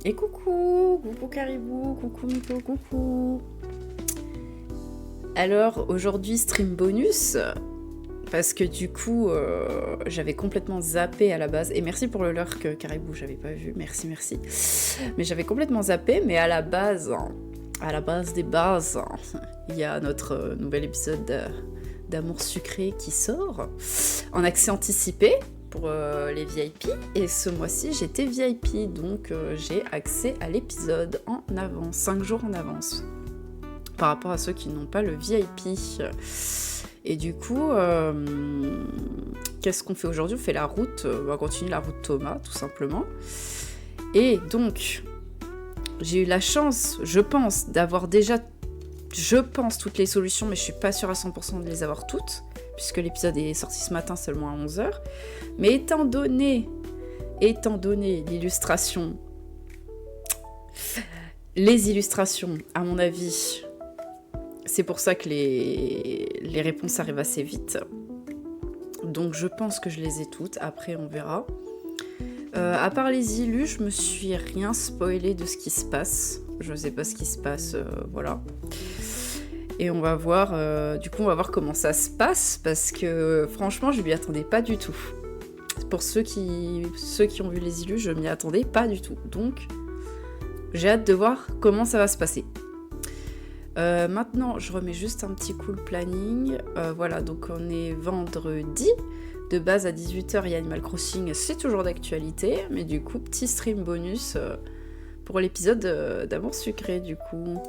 Et coucou Caribou, coucou Miko, coucou. Alors aujourd'hui stream bonus, parce que du coup j'avais complètement zappé à la base, et merci pour le lurk Caribou, j'avais pas vu, merci. Mais j'avais complètement zappé, mais à la base des bases, il y a notre nouvel épisode d'amour sucré qui sort en accès anticipé pour les VIP, et ce mois-ci j'étais VIP, donc j'ai accès à l'épisode en avance, 5 jours en avance, par rapport à ceux qui n'ont pas le VIP. Et du coup, qu'est-ce qu'on fait aujourd'hui ? On fait la route, on va continuer la route Thomas, tout simplement. Et donc, j'ai eu la chance, je pense, d'avoir déjà, toutes les solutions, mais je suis pas sûre à 100% de les avoir toutes, puisque l'épisode est sorti ce matin seulement à 11h. Mais étant donné l'illustration, les illustrations, à mon avis, c'est pour ça que les réponses arrivent assez vite. Donc je pense que je les ai toutes, après on verra. À part les illus, je me suis rien spoilé de ce qui se passe. Je sais pas ce qui se passe, voilà. Et on va voir, on va voir comment ça se passe, parce que franchement, je m'y attendais pas du tout. Pour ceux qui ont vu les illus, je m'y attendais pas du tout. Donc, j'ai hâte de voir comment ça va se passer. Maintenant, je remets juste un petit coup le planning. Voilà, donc on est vendredi. De base, à 18h, il y a Animal Crossing, c'est toujours d'actualité. Mais du coup, petit stream bonus pour l'épisode d'amour sucré, du coup.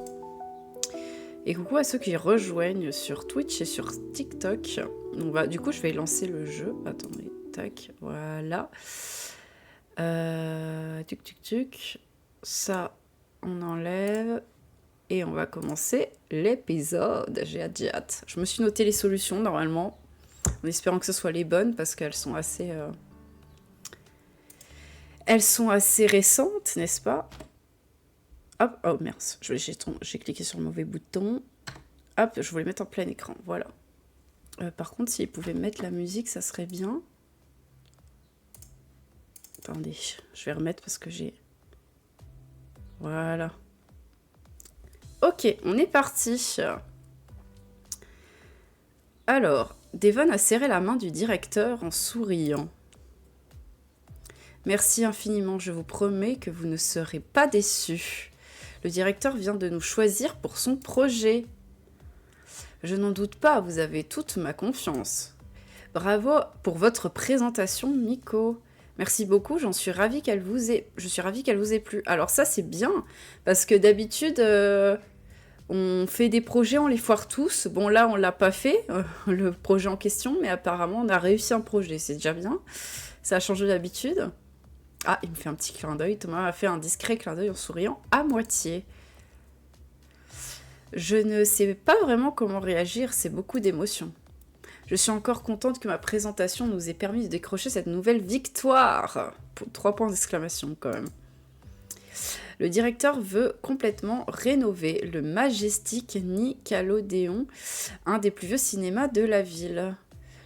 Et coucou à ceux qui rejoignent sur Twitch et sur TikTok. Du coup, je vais lancer le jeu. Attendez, tac, voilà. Tuc. Ça, on enlève. Et on va commencer l'épisode. J'ai hâte. Je me suis noté les solutions, normalement, en espérant que ce soit les bonnes, parce qu'elles sont assez... Elles sont assez récentes, n'est-ce pas ? Hop, oh merde, j'ai cliqué sur le mauvais bouton. Hop, je voulais mettre en plein écran, voilà. Par contre, s'ils pouvaient mettre la musique, ça serait bien. Attendez, je vais remettre parce que j'ai... Voilà. Ok, on est parti. Alors, Devon a serré la main du directeur en souriant. Merci infiniment, je vous promets que vous ne serez pas déçus. Le directeur vient de nous choisir pour son projet. Je n'en doute pas, vous avez toute ma confiance. Bravo pour votre présentation, Miko. Merci beaucoup, je suis ravie qu'elle vous ait plu. Alors ça, c'est bien, parce que d'habitude, on fait des projets, on les foire tous. Bon, là, on l'a pas fait, le projet en question, mais apparemment, on a réussi un projet, c'est déjà bien. Ça a changé d'habitude. Ah, il me fait un petit clin d'œil. Thomas a fait un discret clin d'œil en souriant à moitié. Je ne sais pas vraiment comment réagir, c'est beaucoup d'émotions. Je suis encore contente que ma présentation nous ait permis de décrocher cette nouvelle victoire. 3 points d'exclamation quand même. Le directeur veut complètement rénover le Majestic Nickelodeon, un des plus vieux cinémas de la ville.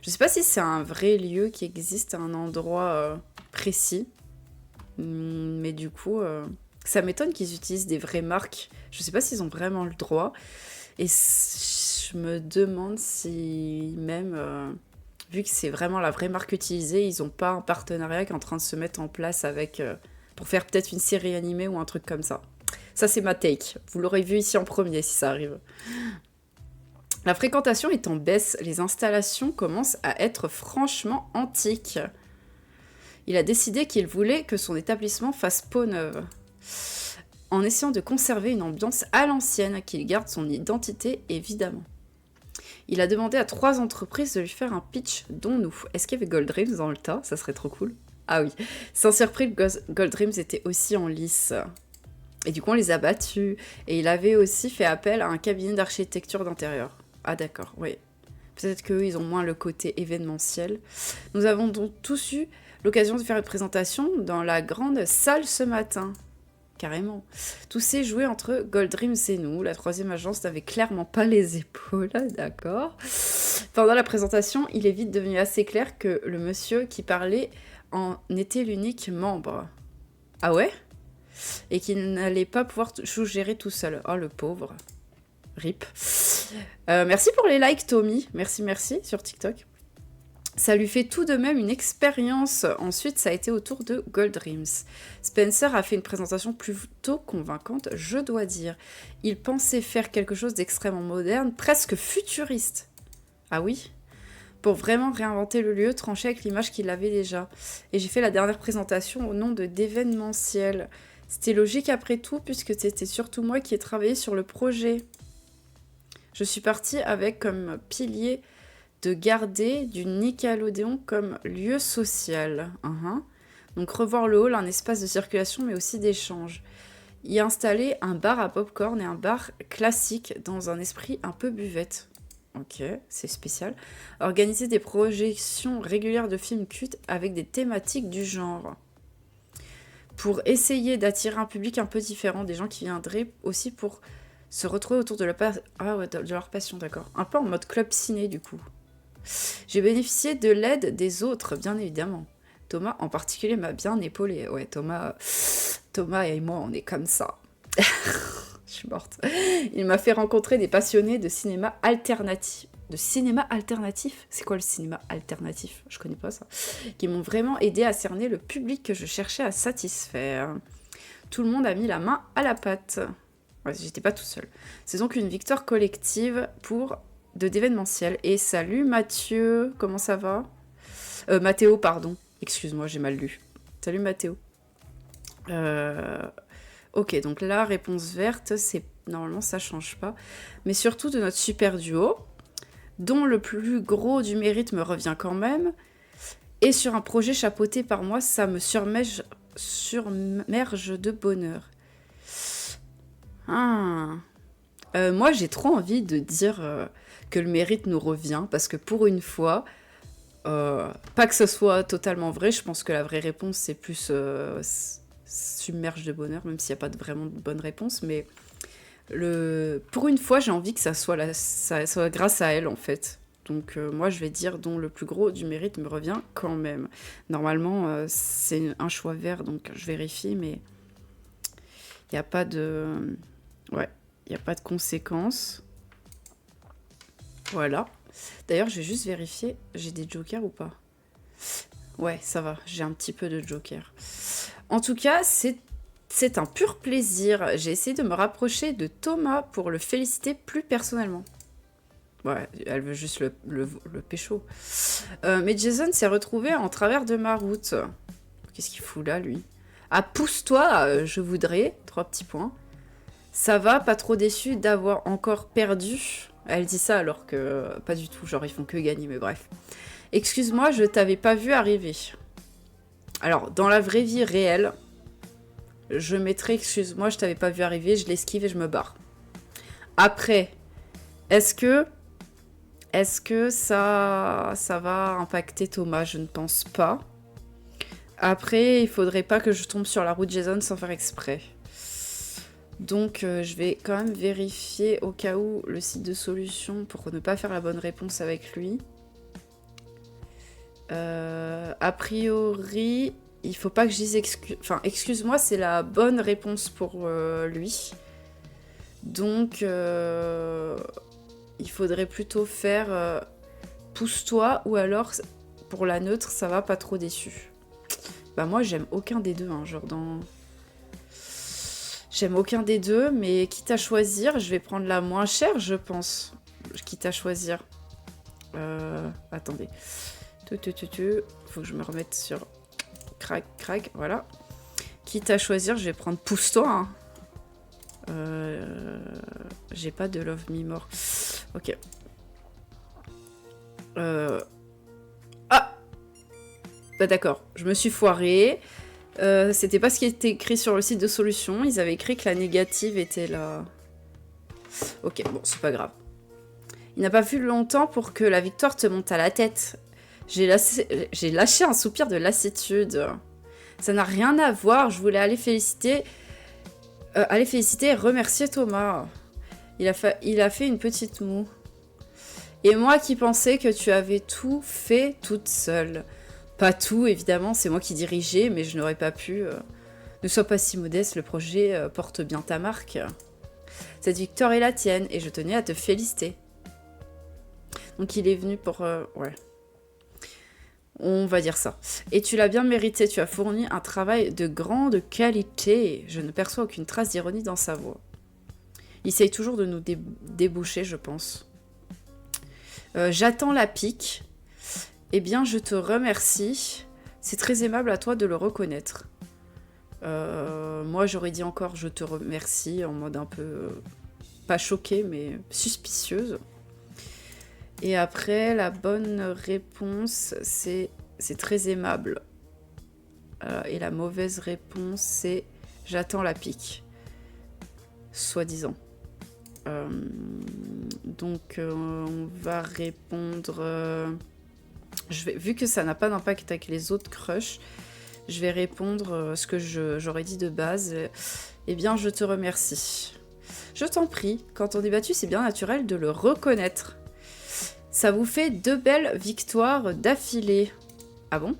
Je sais pas si c'est un vrai lieu qui existe à un endroit précis, mais du coup, ça m'étonne qu'ils utilisent des vraies marques. Je sais pas s'ils ont vraiment le droit, et je me demande si même, vu que c'est vraiment la vraie marque utilisée, ils ont pas un partenariat qui est en train de se mettre en place avec... pour faire peut-être une série animée ou un truc comme ça. Ça, c'est ma take. Vous l'aurez vu ici en premier, si ça arrive. La fréquentation est en baisse. Les installations commencent à être franchement antiques. Il a décidé qu'il voulait que son établissement fasse peau neuve, en essayant de conserver une ambiance à l'ancienne, qu'il garde son identité, évidemment. Il a demandé à 3 entreprises de lui faire un pitch, dont nous. Est-ce qu'il y avait Gold Dreams dans le tas ? Ça serait trop cool. Ah oui, sans surprise, Gold Dreams était aussi en lice. Et du coup, on les a battus. Et il avait aussi fait appel à un cabinet d'architecture d'intérieur. Ah d'accord, oui. Peut-être qu'eux, ils ont moins le côté événementiel. Nous avons donc tous eu l'occasion de faire une présentation dans la grande salle ce matin. carrément. Tous ces jouets entre Gold Dreams et nous. La troisième agence n'avait clairement pas les épaules, d'accord. Pendant la présentation, il est vite devenu assez clair que le monsieur qui parlait en était l'unique membre. Ah ouais? Et qu'il n'allait pas pouvoir tout gérer tout seul. Oh, le pauvre. RIP. Merci pour les likes, Tommy. Merci, sur TikTok. Ça lui fait tout de même une expérience. Ensuite, ça a été au tour de Gold Dreams. Spencer a fait une présentation plutôt convaincante, je dois dire. Il pensait faire quelque chose d'extrêmement moderne, presque futuriste. Ah oui? Pour vraiment réinventer le lieu, trancher avec l'image qu'il avait déjà. Et j'ai fait la dernière présentation au nom d'événementiel. C'était logique après tout, puisque c'était surtout moi qui ai travaillé sur le projet. Je suis partie avec comme pilier de garder du Nickelodeon comme lieu social. Donc revoir le hall, un espace de circulation, mais aussi d'échange. Y installer un bar à popcorn et un bar classique dans un esprit un peu buvette. Ok, c'est spécial. Organiser des projections régulières de films cultes avec des thématiques du genre. Pour essayer d'attirer un public un peu différent, des gens qui viendraient aussi pour se retrouver autour de, de leur passion, d'accord. Un peu en mode club ciné, du coup. J'ai bénéficié de l'aide des autres, bien évidemment. Thomas, en particulier, m'a bien épaulé. Ouais, Thomas et moi, on est comme ça. Je suis morte. Il m'a fait rencontrer des passionnés de cinéma alternatif. De cinéma alternatif? C'est quoi le cinéma alternatif? Je connais pas ça. Qui m'ont vraiment aidé à cerner le public que je cherchais à satisfaire. Tout le monde a mis la main à la pâte. Ouais, j'étais pas tout seul. C'est donc une victoire collective d'événementiel. Et salut Mathieu, comment ça va? Mathéo, pardon. Excuse-moi, j'ai mal lu. Salut Mathéo. Ok, donc la réponse verte, c'est normalement ça change pas. Mais surtout de notre super duo, dont le plus gros du mérite me revient quand même. Et sur un projet chapeauté par moi, ça me surmerge de bonheur. Moi, j'ai trop envie de dire que le mérite nous revient, parce que pour une fois, pas que ce soit totalement vrai, je pense que la vraie réponse, c'est plus submerge de bonheur, même s'il n'y a pas vraiment de bonne réponse, mais pour une fois, j'ai envie que ça soit grâce à elle, en fait. Donc moi, je vais dire dont le plus gros du mérite me revient quand même. Normalement, c'est un choix vert, donc je vérifie, mais il n'y a pas de... Ouais, il n'y a pas de conséquences. Voilà. D'ailleurs, je vais juste vérifier, j'ai des jokers ou pas? Ouais, ça va, j'ai un petit peu de jokers. En tout cas, c'est un pur plaisir. J'ai essayé de me rapprocher de Thomas pour le féliciter plus personnellement. Ouais, elle veut juste le pécho. Mais Jason s'est retrouvé en travers de ma route. Qu'est-ce qu'il fout là, lui? Ah, pousse-toi, je voudrais. 3 petits points. Ça va, pas trop déçu d'avoir encore perdu. Elle dit ça alors que pas du tout, genre ils font que gagner, mais bref. Excuse-moi, je t'avais pas vu arriver. Alors, dans la vraie vie réelle, je mettrais excuse-moi, je t'avais pas vu arriver, je l'esquive et je me barre. Après, est-ce que ça va impacter Thomas? Je ne pense pas. Après, il faudrait pas que je tombe sur la route de Jason sans faire exprès. Donc, je vais quand même vérifier au cas où le site de solution pour ne pas faire la bonne réponse avec lui. A priori, il faut pas que je dise excuse-moi, c'est la bonne réponse pour lui. Donc, il faudrait plutôt faire pousse-toi ou alors pour la neutre, ça va, pas trop déçu. Bah moi, j'aime aucun des deux, hein, genre dans... J'aime aucun des deux, mais quitte à choisir, je vais prendre la moins chère, je pense. Quitte à choisir. Attendez. Faut que je me remette sur... Crac, voilà. Quitte à choisir, je vais prendre pousse-toi. Hein. J'ai pas de Love Me More. Ok. Ah! Bah d'accord, je me suis foirée. C'était pas ce qui était écrit sur le site de solution. Ils avaient écrit que la négative était là. Ok, bon, c'est pas grave. Il n'a pas fallu longtemps pour que la victoire te monte à la tête. J'ai lâché un soupir de lassitude. Ça n'a rien à voir, je voulais aller féliciter Allez féliciter et remercier Thomas. Il a fait une petite moue. Et moi qui pensais que tu avais tout fait toute seule. Pas tout, évidemment, c'est moi qui dirigeais, mais je n'aurais pas pu. Ne sois pas si modeste, le projet porte bien ta marque. Cette victoire est la tienne, et je tenais à te féliciter. Donc il est venu pour... ouais. On va dire ça. Et tu l'as bien mérité, tu as fourni un travail de grande qualité. Je ne perçois aucune trace d'ironie dans sa voix. Il essaye toujours de nous déboucher, je pense. J'attends la pique. Eh bien, je te remercie. C'est très aimable à toi de le reconnaître. Moi, j'aurais dit encore je te remercie en mode un peu... pas choquée, mais suspicieuse. Et après, la bonne réponse, c'est très aimable. Et la mauvaise réponse, c'est j'attends la pique. Soi-disant. Donc, on va répondre... vu que ça n'a pas d'impact avec les autres crushs, je vais répondre ce que j'aurais dit de base. Eh bien, je te remercie. Je t'en prie, quand on est battu, c'est bien naturel de le reconnaître. Ça vous fait 2 belles victoires d'affilée. Ah bon?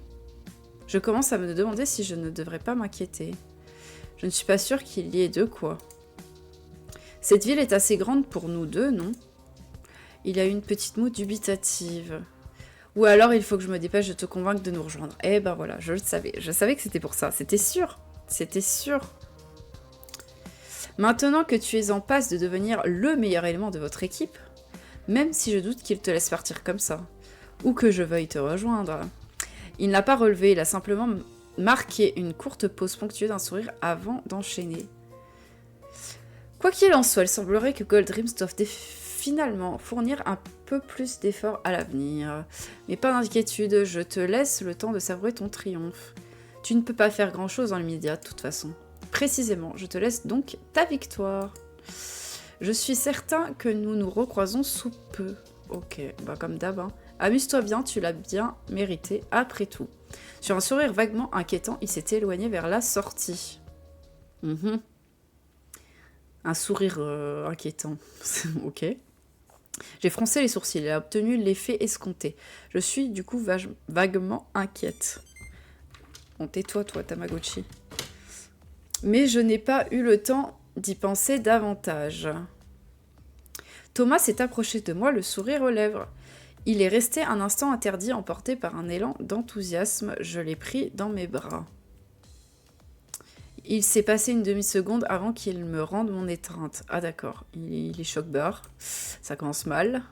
Je commence à me demander si je ne devrais pas m'inquiéter. Je ne suis pas sûre qu'il y ait de quoi. Cette ville est assez grande pour nous deux, non? Il a une petite moue dubitative. Ou alors il faut que je me dépêche de te convaincre de nous rejoindre. Eh ben voilà, je le savais. Je savais que c'était pour ça. C'était sûr. C'était sûr. Maintenant que tu es en passe de devenir le meilleur élément de votre équipe, même si je doute qu'il te laisse partir comme ça, ou que je veuille te rejoindre. Il n'a pas relevé, il a simplement marqué une courte pause ponctuée d'un sourire avant d'enchaîner. Quoi qu'il en soit, il semblerait que Gold Dreams doive finalement fournir un peu plus d'efforts à l'avenir. Mais pas d'inquiétude, je te laisse le temps de savourer ton triomphe. Tu ne peux pas faire grand-chose dans l'immédiat, de toute façon. Précisément, je te laisse donc ta victoire. Je suis certain que nous nous recroisons sous peu. Ok, bah comme d'hab. Hein. Amuse-toi bien, tu l'as bien mérité, après tout. Sur un sourire vaguement inquiétant, il s'est éloigné vers la sortie. Un sourire inquiétant. Ok. J'ai froncé les sourcils et a obtenu l'effet escompté. Je suis du coup vaguement inquiète. Bon, tais-toi, toi, Tamagotchi. Mais je n'ai pas eu le temps d'y penser davantage. Thomas s'est approché de moi, le sourire aux lèvres. Il est resté un instant interdit, emporté par un élan d'enthousiasme. Je l'ai pris dans mes bras. Il s'est passé une demi-seconde avant qu'il me rende mon étreinte. Ah d'accord, il est choc-beurre. Ça commence mal.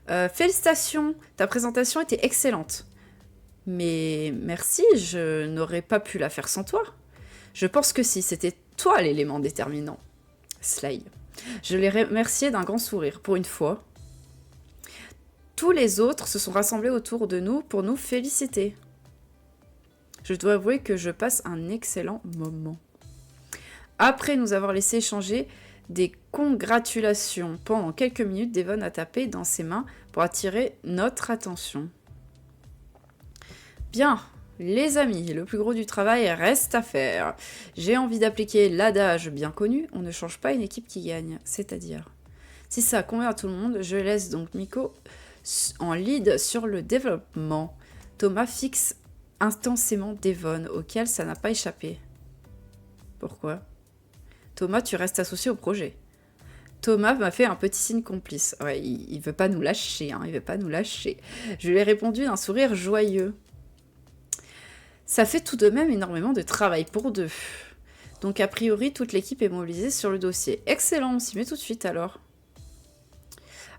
Félicitations, ta présentation était excellente. Mais merci, je n'aurais pas pu la faire sans toi. Je pense que si, c'était toi l'élément déterminant. Sly. Je l'ai remercié d'un grand sourire, pour une fois. Tous les autres se sont rassemblés autour de nous pour nous féliciter. Je dois avouer que je passe un excellent moment. Après nous avoir laissé échanger des congratulations pendant quelques minutes, Devon a tapé dans ses mains pour attirer notre attention. Bien, les amis, le plus gros du travail reste à faire. J'ai envie d'appliquer l'adage bien connu, on ne change pas une équipe qui gagne, c'est-à-dire. Si ça convient à tout le monde, je laisse donc Miko en lead sur le développement. Thomas fixe intensément Devon, auquel ça n'a pas échappé. Pourquoi? Thomas, tu restes associé au projet. Thomas m'a fait un petit signe complice. Ouais, il veut pas nous lâcher, hein, il veut pas nous lâcher. Je lui ai répondu d'un sourire joyeux. Ça fait tout de même énormément de travail pour deux. Donc a priori, toute l'équipe est mobilisée sur le dossier. Excellent, on s'y met tout de suite alors.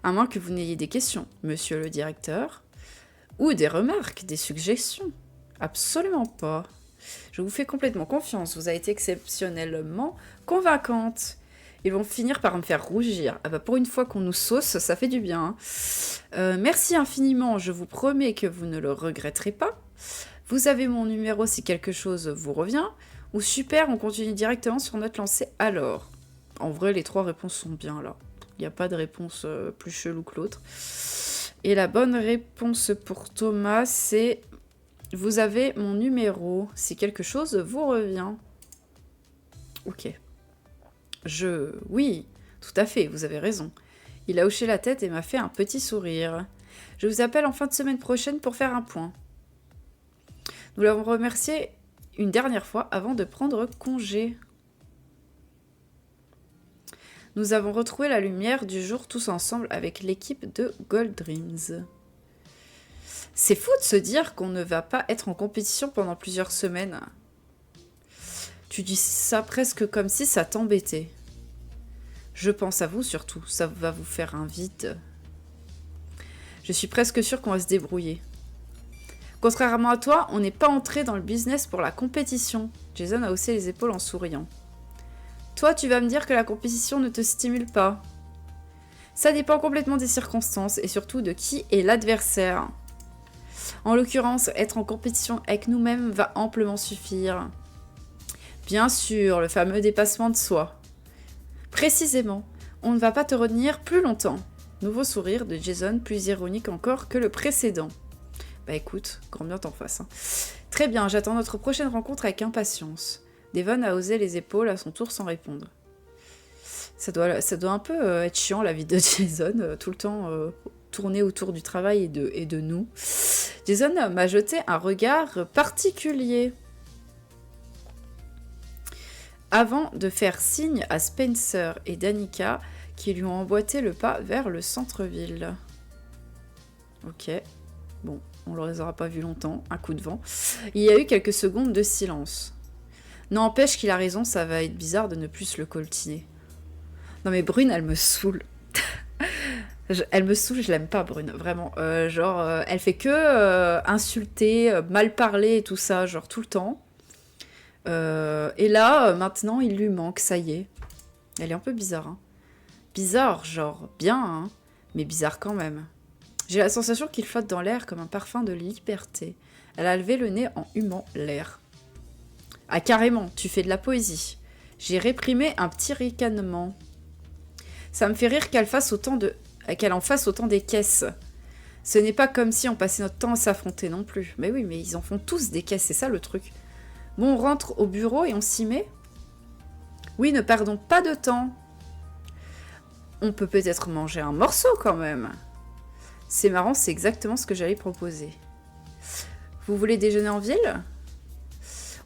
À moins que vous n'ayez des questions, monsieur le directeur, ou des remarques, des suggestions. Absolument pas. Je vous fais complètement confiance, vous avez été exceptionnellement convaincante. Ils vont finir par me faire rougir. Ah bah pour une fois qu'on nous sauce, ça fait du bien. Merci infiniment, je vous promets que vous ne le regretterez pas. Vous avez mon numéro si quelque chose vous revient. Ou super, on continue directement sur notre lancée alors. En vrai, les 3 réponses sont bien là. Il n'y a pas de réponse plus chelou que l'autre. Et la bonne réponse pour Thomas, c'est... Vous avez mon numéro si quelque chose vous revient. Ok. Oui, tout à fait, vous avez raison. Il a hoché la tête et m'a fait un petit sourire. Je vous appelle en fin de semaine prochaine pour faire un point. Nous l'avons remercié une dernière fois avant de prendre congé. Nous avons retrouvé la lumière du jour tous ensemble avec l'équipe de Gold Dreams. C'est fou de se dire qu'on ne va pas être en compétition pendant plusieurs semaines. Tu dis ça presque comme si ça t'embêtait. Je pense à vous surtout, ça va vous faire un vide. Je suis presque sûre qu'on va se débrouiller. Contrairement à toi, on n'est pas entré dans le business pour la compétition. Jason a haussé les épaules en souriant. Toi, tu vas me dire que la compétition ne te stimule pas. Ça dépend complètement des circonstances et surtout de qui est l'adversaire. En l'occurrence, être en compétition avec nous-mêmes va amplement suffire. Bien sûr, le fameux dépassement de soi. Précisément, on ne va pas te retenir plus longtemps. Nouveau sourire de Jason, plus ironique encore que le précédent. Bah écoute, grand bien t'en fasse. Hein. Très bien, j'attends notre prochaine rencontre avec impatience. Devon a osé les épaules à son tour sans répondre. Ça doit un peu être chiant la vie de Jason, tout le temps tourner autour du travail et de nous. Jason m'a jeté un regard particulier. Avant de faire signe à Spencer et Danica qui lui ont emboîté le pas vers le centre-ville. Ok, bon, on ne les aura pas vus longtemps, un coup de vent. Il y a eu quelques secondes de silence. N'empêche qu'il a raison, ça va être bizarre de ne plus le coltiner. Non mais Brune, elle me saoule. Elle me saoule, je l'aime pas Brune, vraiment. Elle fait que insulter, mal parler et tout ça, genre tout le temps. Et là, maintenant, il lui manque, ça y est. Elle est un peu bizarre, hein. Bizarre, genre bien, hein, mais bizarre quand même. J'ai la sensation qu'il flotte dans l'air comme un parfum de liberté. Elle a levé le nez en humant l'air. Ah carrément, tu fais de la poésie. J'ai réprimé un petit ricanement. Ça me fait rire qu'elle en fasse autant des caisses. Ce n'est pas comme si on passait notre temps à s'affronter non plus. Mais oui, mais ils en font tous des caisses, c'est ça le truc. Bon, on rentre au bureau et on s'y met. Oui, ne perdons pas de temps. On peut peut-être manger un morceau quand même. C'est marrant, c'est exactement ce que j'allais proposer. Vous voulez déjeuner en ville ?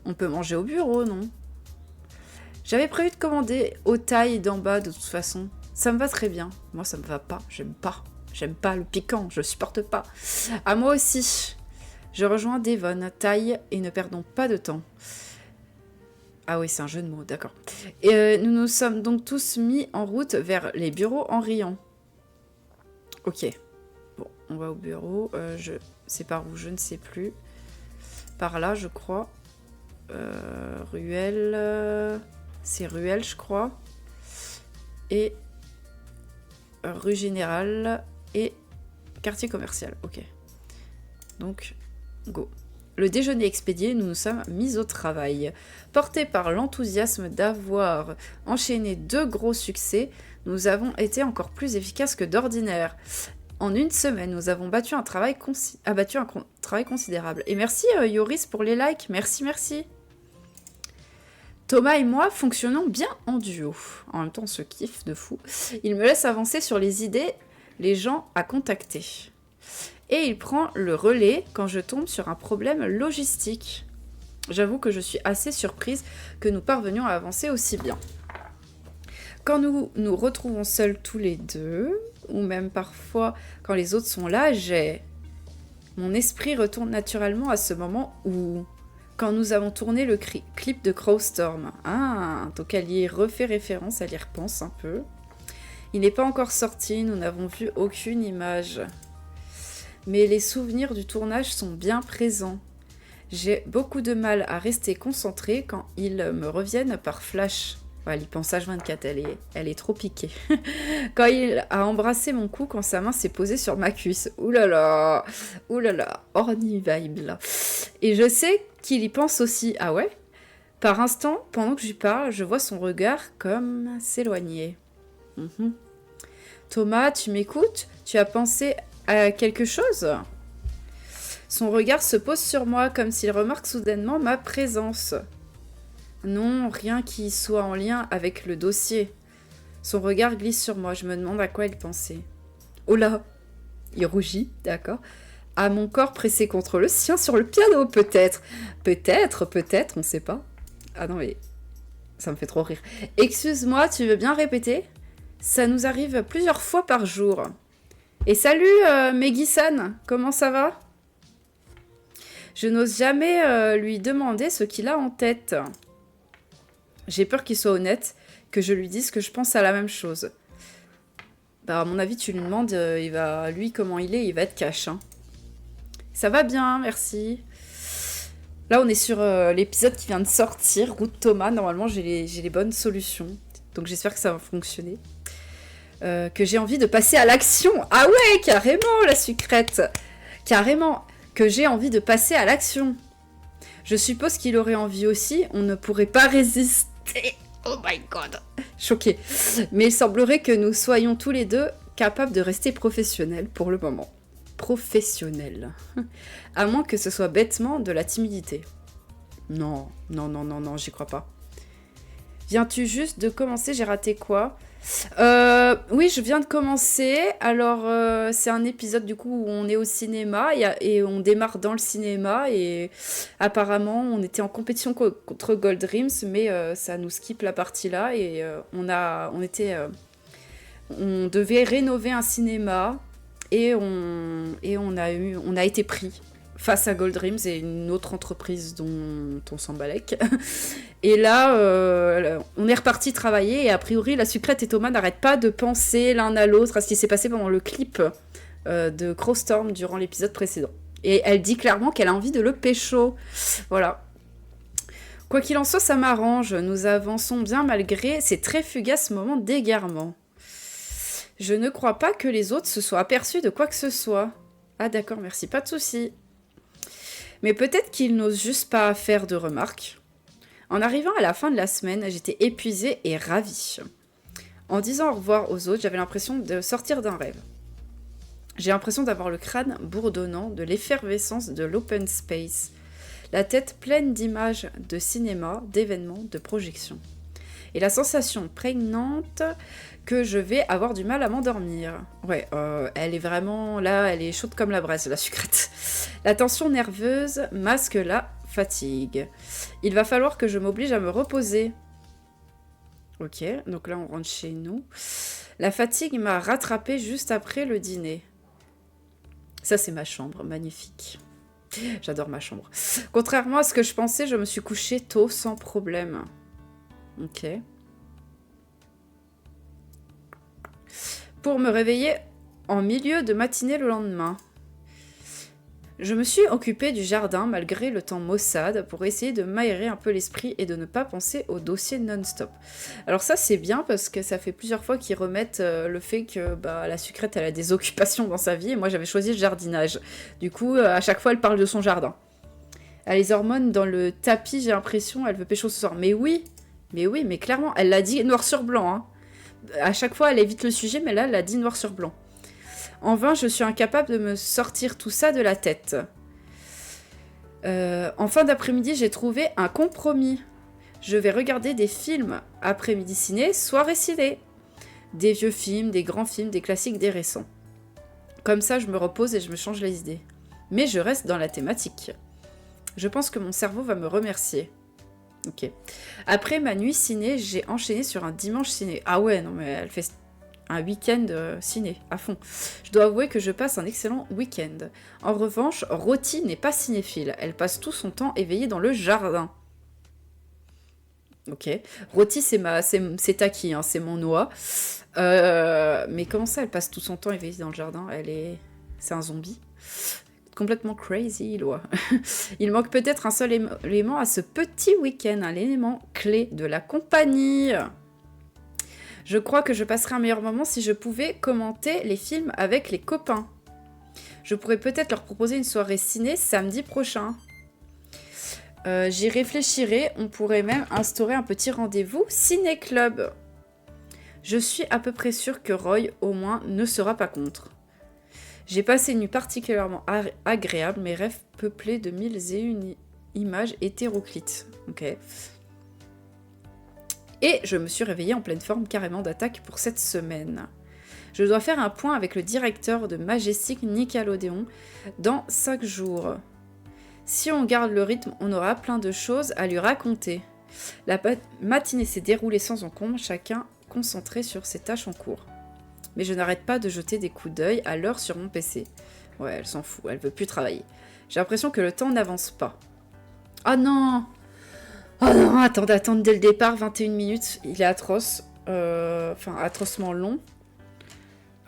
On peut manger au bureau, non ? J'avais prévu de commander aux tailles d'en bas de toute façon. Ça me va très bien. Moi, ça me va pas. J'aime pas. J'aime pas le piquant. Je supporte pas. À moi aussi. Je rejoins Devon, taille et ne perdons pas de temps. Ah oui, c'est un jeu de mots, d'accord. Et nous nous sommes donc tous mis en route vers les bureaux en riant. Ok. Bon, on va au bureau. C'est par où, je ne sais plus. Par là, je crois. Ruelle. C'est Ruelle, je crois. Et rue Générale et quartier commercial. Ok. Donc, go. Le déjeuner expédié, nous nous sommes mis au travail. Portés par l'enthousiasme d'avoir enchaîné 2 gros succès, nous avons été encore plus efficaces que d'ordinaire. En une semaine, nous avons abattu un travail considérable. Et merci Yoris pour les likes. Merci, merci. Thomas et moi fonctionnons bien en duo. En même temps, on se kiffe de fou. Il me laisse avancer sur les idées, les gens à contacter. Et il prend le relais quand je tombe sur un problème logistique. J'avoue que je suis assez surprise que nous parvenions à avancer aussi bien. Quand nous nous retrouvons seuls tous les deux, ou même parfois quand les autres sont là, mon esprit retourne naturellement à ce moment où... Quand nous avons tourné le clip de Crowstorm. Ah, donc elle y refait référence, elle y repense un peu. Il n'est pas encore sorti, nous n'avons vu aucune image. Mais les souvenirs du tournage sont bien présents. J'ai beaucoup de mal à rester concentrée quand ils me reviennent par flash. Ouais, elle y pense H24, elle est trop piquée. Quand il a embrassé mon cou, quand sa main s'est posée sur ma cuisse. Ouh là là, horny vibe là. Et je sais qu'il y pense aussi. Ah ouais ? Par instant, pendant que je lui parle, je vois son regard comme s'éloigner. Thomas, tu m'écoutes ? Tu as pensé à quelque chose ? Son regard se pose sur moi comme s'il remarque soudainement ma présence. Non, rien qui soit en lien avec le dossier. Son regard glisse sur moi, je me demande à quoi il pensait. Oh là! Il rougit, d'accord. À mon corps pressé contre le sien sur le piano, peut-être. Peut-être, on sait pas. Ah non, mais ça me fait trop rire. Excuse-moi, tu veux bien répéter? Ça nous arrive plusieurs fois par jour. Et salut, Meggy-san, comment ça va? Je n'ose jamais lui demander ce qu'il a en tête. J'ai peur qu'il soit honnête, que je lui dise que je pense à la même chose. Bah, à mon avis, tu lui demandes, lui, comment il va être cash. Hein. Ça va bien, merci. Là, on est sur l'épisode qui vient de sortir, Route Thomas. Normalement, j'ai les bonnes solutions. Donc, j'espère que ça va fonctionner. Que j'ai envie de passer à l'action. Ah ouais, carrément, la sucrète. Carrément, que j'ai envie de passer à l'action. Je suppose qu'il aurait envie aussi. On ne pourrait pas résister. Oh my god. Choquée. Mais il semblerait que nous soyons tous les deux capables de rester professionnels pour le moment. Professionnels. À moins que ce soit bêtement de la timidité. Non, j'y crois pas. Viens-tu juste de commencer? J'ai raté quoi? Oui, je viens de commencer. Alors, c'est un épisode du coup où on est au cinéma et on démarre dans le cinéma. Et apparemment, on était en compétition contre Gold Dreams, mais ça nous skip la partie là. Et on devait rénover un cinéma et on a été pris face à Gold Dreams et une autre entreprise dont on s'en balèque. Et là, on est reparti travailler et a priori, la sucrète et Thomas n'arrêtent pas de penser l'un à l'autre à ce qui s'est passé pendant le clip de Crowstorm durant l'épisode précédent. Et elle dit clairement qu'elle a envie de le pécho. Voilà. Quoi qu'il en soit, ça m'arrange. Nous avançons bien malgré ces très fugaces moments d'égarement. Je ne crois pas que les autres se soient aperçus de quoi que ce soit. Ah d'accord, merci, pas de souci. Mais peut-être qu'ils n'osent juste pas faire de remarques. En arrivant à la fin de la semaine, j'étais épuisée et ravie. En disant au revoir aux autres, j'avais l'impression de sortir d'un rêve. J'ai l'impression d'avoir le crâne bourdonnant de l'effervescence de l'open space, la tête pleine d'images de cinéma, d'événements, de projections. Et la sensation prégnante que je vais avoir du mal à m'endormir. Ouais, elle est vraiment là, elle est chaude comme la braise, la sucrète. La tension nerveuse masque la fatigue. Il va falloir que je m'oblige à me reposer. Ok, donc là on rentre chez nous. La fatigue m'a rattrapée juste après le dîner. Ça c'est ma chambre, magnifique. J'adore ma chambre. Contrairement à ce que je pensais, je me suis couchée tôt sans problème. Ok. Pour me réveiller en milieu de matinée le lendemain. Je me suis occupée du jardin malgré le temps maussade pour essayer de m'aérer un peu l'esprit et de ne pas penser au dossier non-stop. Alors ça c'est bien parce que ça fait plusieurs fois qu'ils remettent le fait que la sucrète elle a des occupations dans sa vie et moi j'avais choisi le jardinage. Du coup à chaque fois elle parle de son jardin. Elle a les hormones dans le tapis, j'ai l'impression, elle veut pécho ce soir. Mais oui, mais clairement, elle l'a dit noir sur blanc. Hein. À chaque fois elle évite le sujet mais là elle l'a dit noir sur blanc. En vain, je suis incapable de me sortir tout ça de la tête. En fin d'après-midi, j'ai trouvé un compromis. Je vais regarder des films après-midi ciné, soirée ciné. Des vieux films, des grands films, des classiques, des récents. Comme ça, je me repose et je me change les idées. Mais je reste dans la thématique. Je pense que mon cerveau va me remercier. Ok. Après ma nuit ciné, j'ai enchaîné sur un dimanche ciné. Ah ouais, non mais elle fait un week-end ciné, à fond. Je dois avouer que je passe un excellent week-end. En revanche, Roti n'est pas cinéphile. Elle passe tout son temps éveillée dans le jardin. Ok. Roti, c'est Taki, hein, c'est mon noix. Mais comment ça, elle passe tout son temps éveillée dans le jardin? C'est un zombie. Complètement crazy, Loa. Il manque peut-être un seul élément à ce petit week-end, un élément clé de la compagnie. Je crois que je passerais un meilleur moment si je pouvais commenter les films avec les copains. Je pourrais peut-être leur proposer une soirée ciné samedi prochain. J'y réfléchirai, on pourrait même instaurer un petit rendez-vous ciné-club. Je suis à peu près sûre que Roy, au moins, ne sera pas contre. J'ai passé une nuit particulièrement agréable, mes rêves peuplés de mille et une images hétéroclites. Ok. Et je me suis réveillée en pleine forme carrément d'attaque pour cette semaine. Je dois faire un point avec le directeur de Majestic Nickelodeon dans 5 jours. Si on garde le rythme, on aura plein de choses à lui raconter. La matinée s'est déroulée sans encombre, chacun concentré sur ses tâches en cours. Mais je n'arrête pas de jeter des coups d'œil à l'heure sur mon PC. Ouais, elle s'en fout, elle veut plus travailler. J'ai l'impression que le temps n'avance pas. Oh non! Oh non, attendre dès le départ, 21 minutes, il est atroce. Enfin, atrocement long.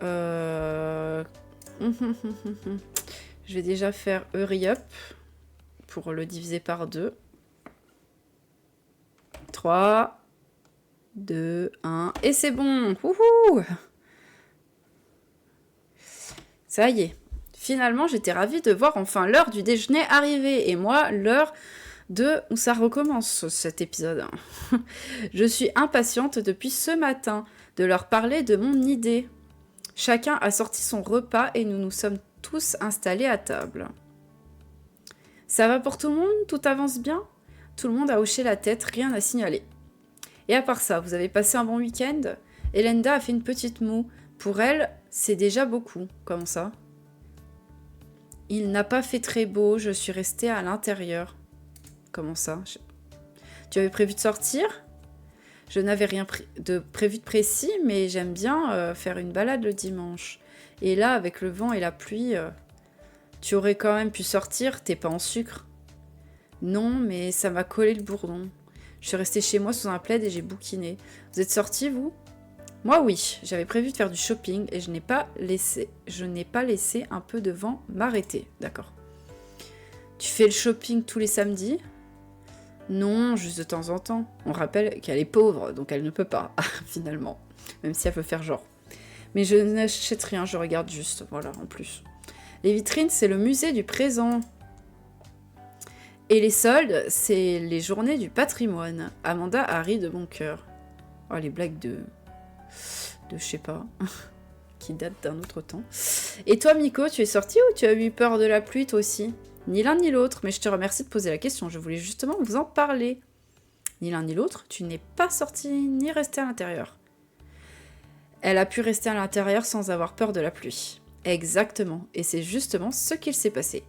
Je vais déjà faire hurry up pour le diviser par 2. 3, 2, 1, et c'est bon! Wouhou! Ça y est. Finalement, j'étais ravie de voir enfin l'heure du déjeuner arriver. Et moi, l'heure de où ça recommence, cet épisode. Je suis impatiente depuis ce matin de leur parler de mon idée. Chacun a sorti son repas et nous nous sommes tous installés à table. Ça va pour tout le monde? Tout avance bien? Tout le monde a hoché la tête, rien à signaler. Et à part ça, vous avez passé un bon week-end? Elenda a fait une petite moue. Pour elle, c'est déjà beaucoup. Comment ça? Il n'a pas fait très beau, je suis restée à l'intérieur. Comment ça? Tu avais prévu de sortir? Je n'avais rien prévu de précis, mais j'aime bien faire une balade le dimanche. Et là, avec le vent et la pluie, tu aurais quand même pu sortir, t'es pas en sucre. Non, mais ça m'a collé le bourdon. Je suis restée chez moi sous un plaid et j'ai bouquiné. Vous êtes sortis, vous? Moi, oui. J'avais prévu de faire du shopping et je n'ai pas laissé un peu de vent m'arrêter. D'accord. Tu fais le shopping tous les samedis? Non, juste de temps en temps. On rappelle qu'elle est pauvre, donc elle ne peut pas, finalement. Même si elle peut faire genre. Mais je n'achète rien, je regarde juste, voilà, en plus. Les vitrines, c'est le musée du présent. Et les soldes, c'est les journées du patrimoine. Amanda a ri de bon cœur. Oh, les blagues de je sais pas, qui datent d'un autre temps. Et toi, Miko, tu es sortie ou tu as eu peur de la pluie, toi aussi? Ni l'un ni l'autre, mais je te remercie de poser la question, je voulais justement vous en parler. Ni l'un ni l'autre, tu n'es pas sortie ni restée à l'intérieur. Elle a pu rester à l'intérieur sans avoir peur de la pluie. Exactement, et c'est justement ce qu'il s'est passé.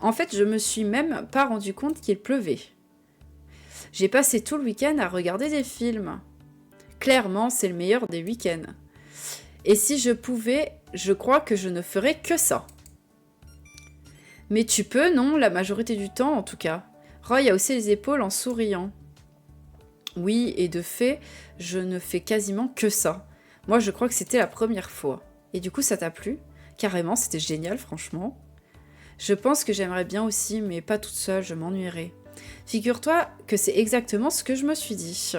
En fait, je me suis même pas rendu compte qu'il pleuvait. J'ai passé tout le week-end à regarder des films. Clairement, c'est le meilleur des week-ends. Et si je pouvais, je crois que je ne ferais que ça. Mais tu peux, non, la majorité du temps en tout cas. Roy a haussé les épaules en souriant. Oui, et de fait, je ne fais quasiment que ça. Moi, je crois que c'était la première fois. Et du coup, ça t'a plu? Carrément, c'était génial, franchement. Je pense que j'aimerais bien aussi, mais pas toute seule, je m'ennuierais. Figure-toi que c'est exactement ce que je me suis dit.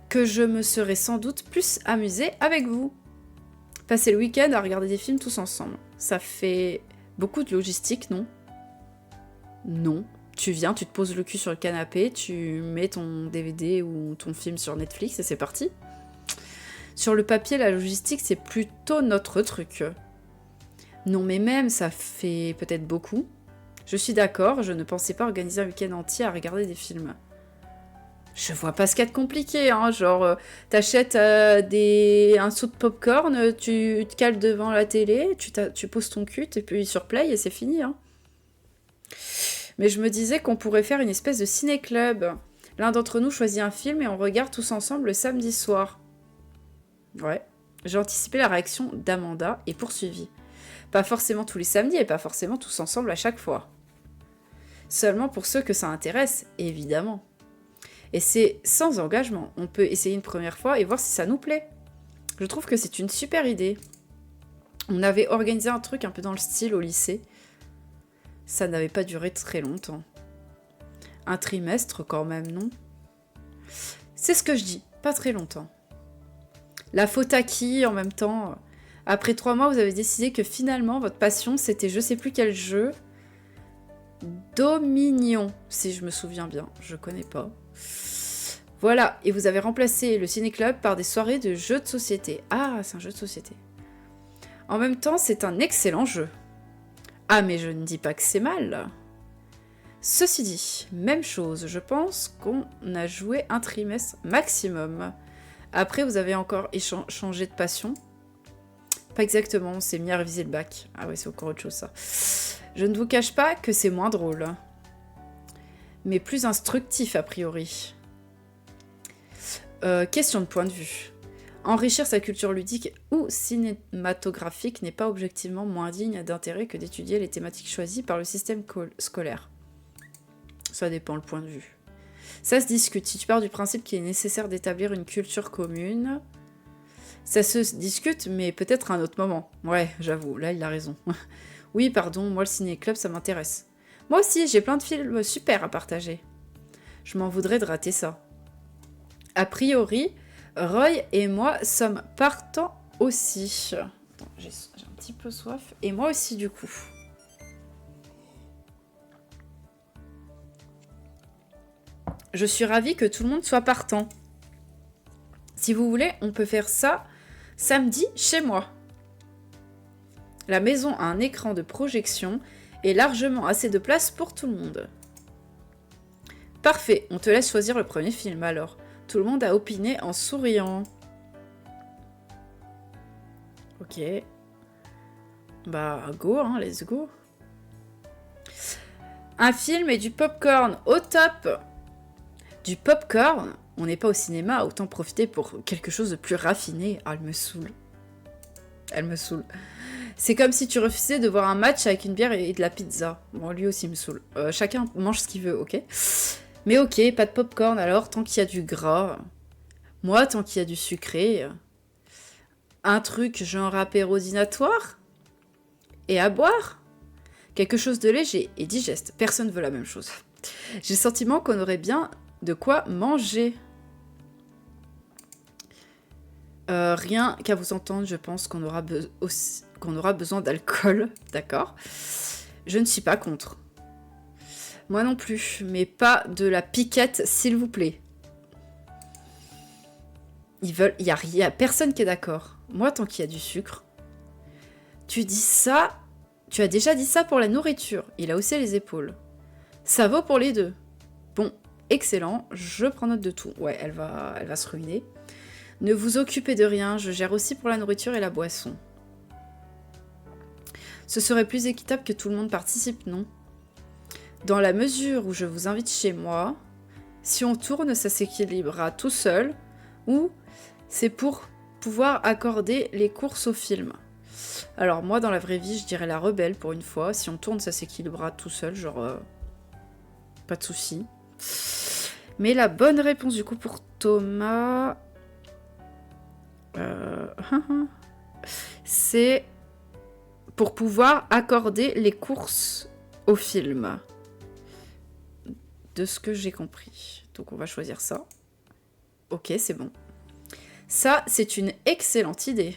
Que je me serais sans doute plus amusée avec vous. Passer le week-end à regarder des films tous ensemble. Ça fait beaucoup de logistique, non? Non. Tu viens, tu te poses le cul sur le canapé, tu mets ton DVD ou ton film sur Netflix et c'est parti. Sur le papier, la logistique, c'est plutôt notre truc. Non, mais même, ça fait peut-être beaucoup. Je suis d'accord, je ne pensais pas organiser un week-end entier à regarder des films. Je vois pas ce qu'il y a de compliqué, hein, genre t'achètes un seau de popcorn, tu te cales devant la télé, tu poses ton cul, et puis sur play et c'est fini. Hein. Mais je me disais qu'on pourrait faire une espèce de ciné-club. L'un d'entre nous choisit un film et on regarde tous ensemble le samedi soir. Ouais, j'ai anticipé la réaction d'Amanda et poursuivi. Pas forcément tous les samedis et pas forcément tous ensemble à chaque fois. Seulement pour ceux que ça intéresse, évidemment. Et c'est sans engagement. On peut essayer une première fois et voir si ça nous plaît. Je trouve que c'est une super idée. On avait organisé un truc un peu dans le style au lycée. Ça n'avait pas duré très longtemps. Un trimestre quand même, non? C'est ce que je dis, pas très longtemps. La faute à qui en même temps? Après 3 mois, vous avez décidé que finalement, votre passion, c'était je sais plus quel jeu. Dominion, si je me souviens bien. Je connais pas. Voilà, et vous avez remplacé le ciné-club par des soirées de jeux de société. Ah, c'est un jeu de société. En même temps, c'est un excellent jeu. Ah, mais je ne dis pas que c'est mal. Ceci dit, même chose, je pense qu'on a joué un trimestre maximum. Après, vous avez encore changé de passion. Pas exactement, on s'est mis à réviser le bac. Ah ouais, c'est encore autre chose ça. Je ne vous cache pas que c'est moins drôle. Mais plus instructif a priori. Question de point de vue. Enrichir sa culture ludique ou cinématographique n'est pas objectivement moins digne d'intérêt que d'étudier les thématiques choisies par le système scolaire. Ça dépend le point de vue. Ça se discute. Si tu pars du principe qu'il est nécessaire d'établir une culture commune, ça se discute, mais peut-être à un autre moment. Ouais, j'avoue, là il a raison. Oui, pardon, moi le ciné-club ça m'intéresse. Moi aussi, j'ai plein de films super à partager. Je m'en voudrais de rater ça. A priori, Roy et moi sommes partants aussi. Attends, j'ai un petit peu soif. Et moi aussi, du coup. Je suis ravie que tout le monde soit partant. Si vous voulez, on peut faire ça samedi chez moi. La maison a un écran de projection et largement assez de place pour tout le monde. Parfait, on te laisse choisir le premier film alors. Tout le monde a opiné en souriant. Ok. Bah, go, hein, let's go. Un film et du popcorn, au top. Du popcorn, on n'est pas au cinéma, autant profiter pour quelque chose de plus raffiné. Ah, elle me saoule. Elle me saoule. C'est comme si tu refusais de voir un match avec une bière et de la pizza. Bon, lui aussi me saoule. Chacun mange ce qu'il veut, ok ? Mais ok, pas de popcorn alors, tant qu'il y a du gras. Moi, tant qu'il y a du sucré. Un truc genre apérodinatoire. Et à boire. Quelque chose de léger et digeste. Personne veut la même chose. J'ai le sentiment qu'on aurait bien de quoi manger. Rien qu'à vous entendre, je pense qu'on aura, besoin d'alcool. D'accord ? Je ne suis pas contre. Moi non plus, mais pas de la piquette, s'il vous plaît. Il y a personne qui est d'accord. Moi, tant qu'il y a du sucre. Tu dis ça... Tu as déjà dit ça pour la nourriture. Il a haussé les épaules. Ça vaut pour les deux. Bon, excellent. Je prends note de tout. Ouais, elle va se ruiner. Ne vous occupez de rien. Je gère aussi pour la nourriture et la boisson. Ce serait plus équitable que tout le monde participe, non ? Dans la mesure où je vous invite chez moi, si on tourne, ça s'équilibrera tout seul, ou c'est pour pouvoir accorder les courses au film. Alors moi, dans la vraie vie, je dirais la rebelle pour une fois. Si on tourne, ça s'équilibrera tout seul, genre... pas de souci. Mais la bonne réponse, du coup, pour Thomas... c'est pour pouvoir accorder les courses au film. De ce que j'ai compris. Donc on va choisir ça. Ok, c'est bon. Ça, c'est une excellente idée.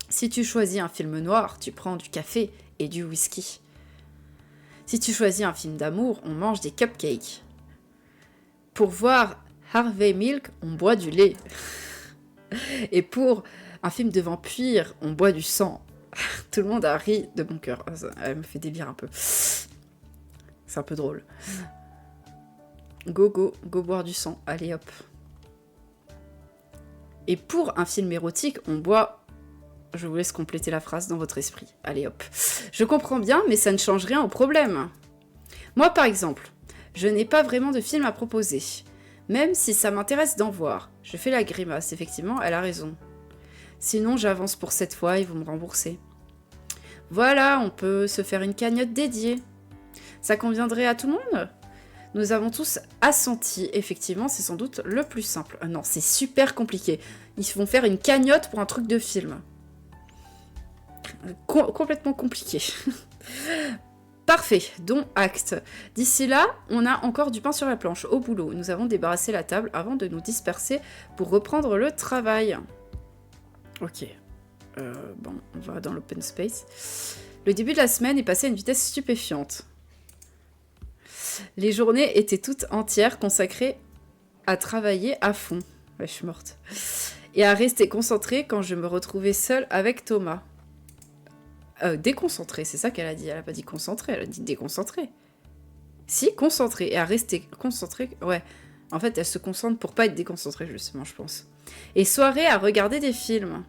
Si tu choisis un film noir, tu prends du café et du whisky. Si tu choisis un film d'amour, on mange des cupcakes. Pour voir Harvey Milk, on boit du lait. Et pour un film de vampire, on boit du sang. Tout le monde a ri de bon cœur. Elle me fait délire un peu. C'est un peu drôle. Go boire du sang. Allez hop. Et pour un film érotique, on boit... Je vous laisse compléter la phrase dans votre esprit. Allez hop. Je comprends bien, mais ça ne change rien au problème. Moi, par exemple, je n'ai pas vraiment de film à proposer. Même si ça m'intéresse d'en voir. Je fais la grimace, effectivement, elle a raison. Sinon, j'avance pour cette fois et vous me remboursez. Voilà, on peut se faire une cagnotte dédiée. Ça conviendrait à tout le monde ? Nous avons tous assenti, effectivement, c'est sans doute le plus simple. Non, c'est super compliqué. Ils vont faire une cagnotte pour un truc de film. Complètement compliqué. Parfait, dont acte. D'ici là, on a encore du pain sur la planche, au boulot. Nous avons débarrassé la table avant de nous disperser pour reprendre le travail. Ok. Bon, on va dans l'open space. Le début de la semaine est passé à une vitesse stupéfiante. Les journées étaient toutes entières consacrées à travailler à fond. Ouais, je suis morte. Et à rester concentrée quand je me retrouvais seule avec Thomas. Déconcentrée, c'est ça qu'elle a dit. Elle a pas dit concentrée, elle a dit déconcentrée. Si, concentrée, et à rester concentrée, ouais. En fait, elle se concentre pour pas être déconcentrée, justement, je pense. Et soirée à regarder des films.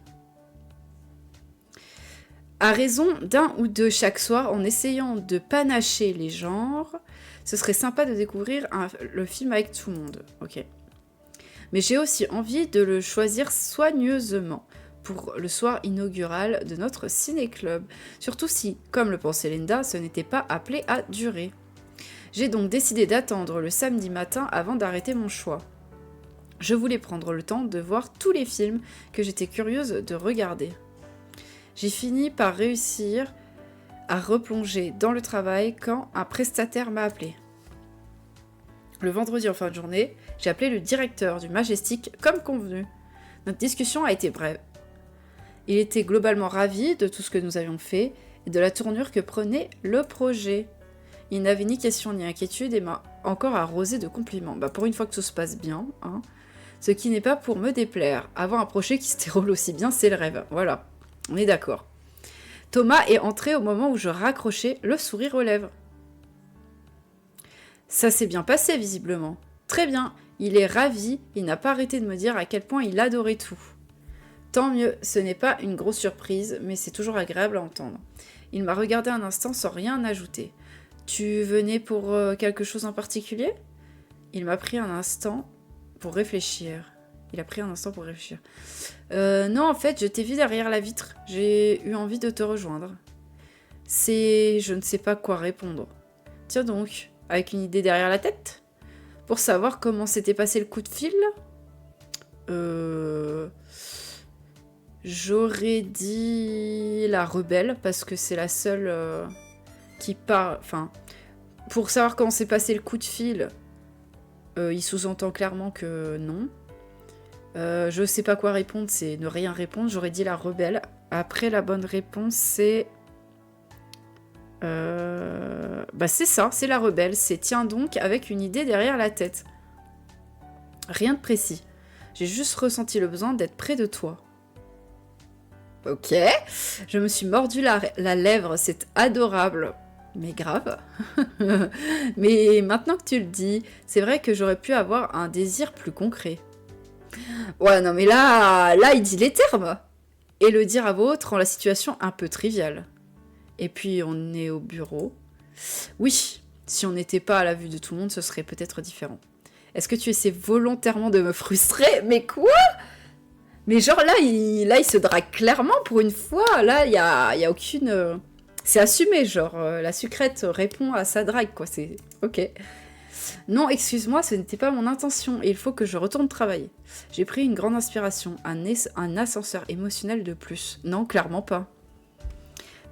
À raison d'un ou deux chaque soir, en essayant de panacher les genres, ce serait sympa de découvrir le film avec tout le monde. Ok. Mais j'ai aussi envie de le choisir soigneusement pour le soir inaugural de notre ciné-club. Surtout si, comme le pensait Linda, ce n'était pas appelé à durer. J'ai donc décidé d'attendre le samedi matin avant d'arrêter mon choix. Je voulais prendre le temps de voir tous les films que j'étais curieuse de regarder. J'ai fini par réussir à replonger dans le travail quand un prestataire m'a appelé. Le vendredi en fin de journée, j'ai appelé le directeur du Majestic comme convenu. Notre discussion a été brève. Il était globalement ravi de tout ce que nous avions fait et de la tournure que prenait le projet. Il n'avait ni question ni inquiétude et m'a encore arrosé de compliments. Pour une fois que tout se passe bien, hein. Ce qui n'est pas pour me déplaire. Avoir un projet qui se déroule aussi bien, c'est le rêve. Voilà, on est d'accord. Thomas est entré au moment où je raccrochais, le sourire aux lèvres. Ça s'est bien passé, visiblement. Très bien, il est ravi, il n'a pas arrêté de me dire à quel point il adorait tout. Tant mieux, ce n'est pas une grosse surprise, mais c'est toujours agréable à entendre. Il m'a regardé un instant sans rien ajouter. Tu venais pour quelque chose en particulier ? Il m'a pris un instant pour réfléchir. Non, en fait, je t'ai vu derrière la vitre. J'ai eu envie de te rejoindre. Je ne sais pas quoi répondre. Tiens donc, avec une idée derrière la tête ? Pour savoir comment s'était passé le coup de fil ? J'aurais dit la rebelle, parce que c'est la seule qui parle... Enfin, pour savoir comment s'est passé le coup de fil, il sous-entend clairement que non. Je sais pas quoi répondre, c'est ne rien répondre. J'aurais dit la rebelle. Après, la bonne réponse, c'est... c'est ça, c'est la rebelle. C'est tiens donc avec une idée derrière la tête. Rien de précis. J'ai juste ressenti le besoin d'être près de toi. Ok. Je me suis mordu la lèvre, c'est adorable. Mais grave. Mais maintenant que tu le dis, c'est vrai que j'aurais pu avoir un désir plus concret. Ouais, non mais là, il dit les termes. Et le dire à voix haute rend la situation un peu triviale. Et puis on est au bureau. Oui, si on n'était pas à la vue de tout le monde, ce serait peut-être différent. Est-ce que tu essaies volontairement de me frustrer ? Mais quoi ? Mais genre là, il se drague clairement pour une fois. Là, il y a aucune... C'est assumé, genre, la sucrète répond à sa drague, quoi. C'est... Ok. Non, excuse-moi, ce n'était pas mon intention et il faut que je retourne travailler. J'ai pris une grande inspiration, un ascenseur émotionnel de plus. Non, clairement pas.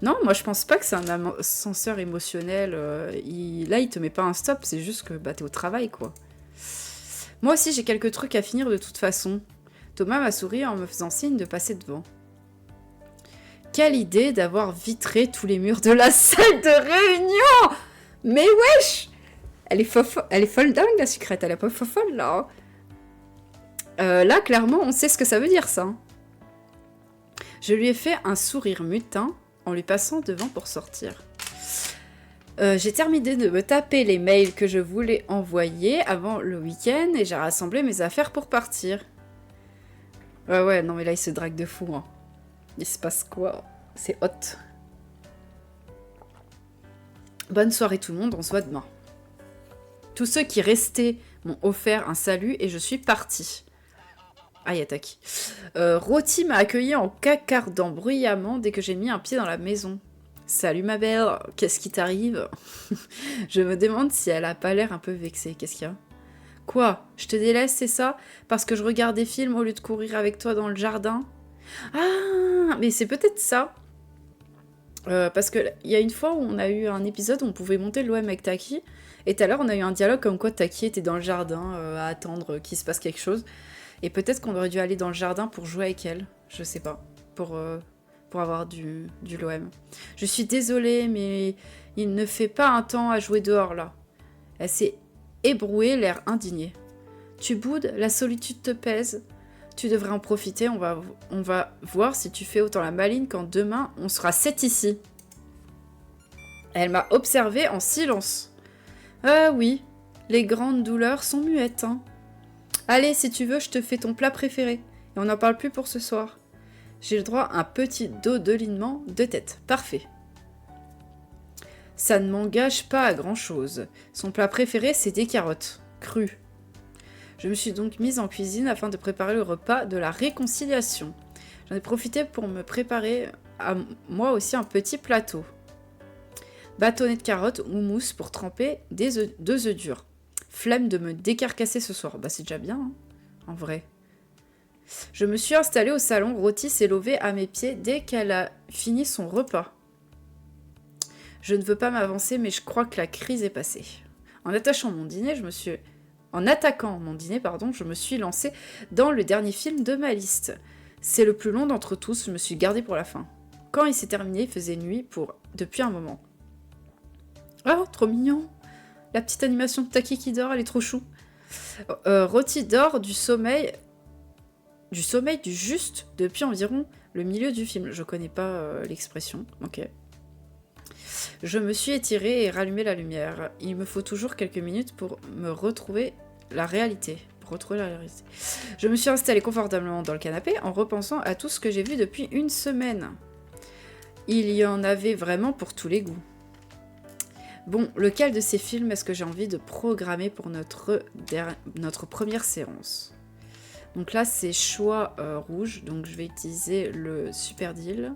Non, moi je pense pas que c'est un ascenseur émotionnel. Là, il te met pas un stop, c'est juste que t'es au travail, quoi. Moi aussi, j'ai quelques trucs à finir de toute façon. Thomas m'a souri en me faisant signe de passer devant. Quelle idée d'avoir vitré tous les murs de la salle de réunion! Mais wesh! Elle est folle dingue, la sucrète. Elle est pas folle, là. Là, clairement, on sait ce que ça veut dire, ça. Je lui ai fait un sourire mutin en lui passant devant pour sortir. J'ai terminé de me taper les mails que je voulais envoyer avant le week-end et j'ai rassemblé mes affaires pour partir. Ouais, non, mais là, il se drague de fou, hein. Il se passe quoi? C'est hot. Bonne soirée tout le monde, on se voit demain. Tous ceux qui restaient m'ont offert un salut et je suis partie. Aïe, attaque. Roti m'a accueilli en cacardant bruyamment dès que j'ai mis un pied dans la maison. Salut ma belle, qu'est-ce qui t'arrive? Je me demande si elle a pas l'air un peu vexée. Qu'est-ce qu'il y a? Quoi? Je te délaisse, c'est ça? Parce que je regarde des films au lieu de courir avec toi dans le jardin? Ah, mais c'est peut-être ça. Parce qu'il y a une fois où on a eu un épisode où on pouvait monter l'OM avec Taki, et tout à l'heure on a eu un dialogue comme quoi Taki était dans le jardin à attendre qu'il se passe quelque chose, et peut-être qu'on aurait dû aller dans le jardin pour jouer avec elle, je sais pas, pour avoir du LOM. Je suis désolée, mais il ne fait pas un temps à jouer dehors là. Elle s'est ébrouée, l'air indigné. Tu boudes, la solitude te pèse. Tu devrais en profiter, on va voir si tu fais autant la maline quand demain on sera 7 ici. Elle m'a observé en silence. Ah oui, les grandes douleurs sont muettes, hein. Allez, si tu veux, je te fais ton plat préféré. Et on n'en parle plus pour ce soir. J'ai le droit à un petit dos de linement de tête. Parfait. Ça ne m'engage pas à grand-chose. Son plat préféré, c'est des carottes, crues. Je me suis donc mise en cuisine afin de préparer le repas de la réconciliation. J'en ai profité pour me préparer à moi aussi un petit plateau. Bâtonnet de carottes ou mousse pour tremper 2 œufs durs. Flemme de me décarcasser ce soir. Bah c'est déjà bien, hein, en vrai. Je me suis installée au salon, Rôti s'est levée à mes pieds dès qu'elle a fini son repas. Je ne veux pas m'avancer, mais je crois que la crise est passée. En attaquant mon dîner, je me suis lancée dans le dernier film de ma liste. C'est le plus long d'entre tous, je me suis gardée pour la fin. Quand il s'est terminé, il faisait nuit depuis un moment. Oh, trop mignon! La petite animation de Taki qui dort, elle est trop chou. Rôti dort du sommeil du juste depuis environ le milieu du film. Je connais pas l'expression, ok. Je me suis étirée et rallumé la lumière. Il me faut toujours quelques minutes pour retrouver la réalité. Je me suis installée confortablement dans le canapé en repensant à tout ce que j'ai vu depuis une semaine. Il y en avait vraiment pour tous les goûts. Bon, lequel de ces films est-ce que j'ai envie de programmer pour notre première séance? Donc là, c'est choix rouge, donc je vais utiliser le Super Deal.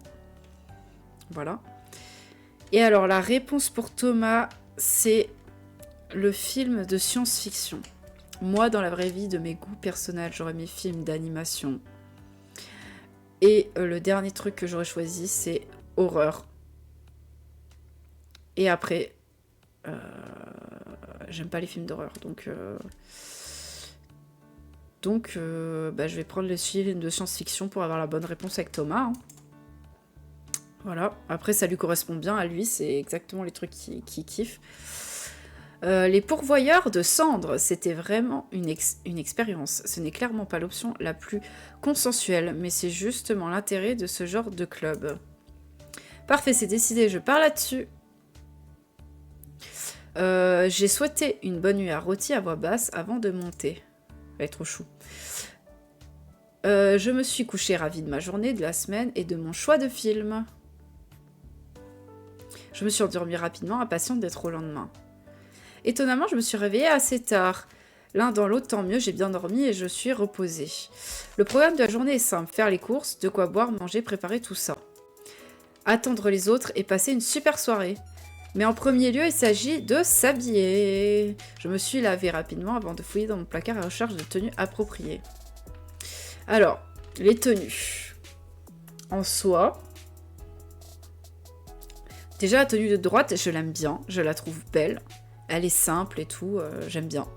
Voilà. Et alors, la réponse pour Thomas, c'est le film de science-fiction. Moi, dans la vraie vie, de mes goûts personnels, j'aurais mes films d'animation. Et le dernier truc que j'aurais choisi, c'est horreur. Et après, j'aime pas les films d'horreur, donc je vais prendre les films de science-fiction pour avoir la bonne réponse avec Thomas. Hein. Voilà, après ça lui correspond bien à lui, c'est exactement les trucs qu'il kiffe. Les pourvoyeurs de cendres, c'était vraiment une expérience. Ce n'est clairement pas l'option la plus consensuelle, mais c'est justement l'intérêt de ce genre de club. Parfait, c'est décidé, je pars là-dessus. J'ai souhaité une bonne nuit à Rôti à voix basse avant de monter. Elle est trop chou. Je me suis couchée ravie de ma journée, de la semaine et de mon choix de film. Je me suis endormie rapidement, impatiente d'être au lendemain. Étonnamment, je me suis réveillée assez tard. L'un dans l'autre, tant mieux, j'ai bien dormi et je suis reposée. Le programme de la journée est simple, faire les courses, de quoi boire, manger, préparer tout ça. Attendre les autres et passer une super soirée. Mais en premier lieu, il s'agit de s'habiller. Je me suis lavée rapidement avant de fouiller dans mon placard à la recherche de tenues appropriées. Alors, les tenues. En soi, déjà la tenue de droite, je l'aime bien, je la trouve belle. Elle est simple et tout, j'aime bien.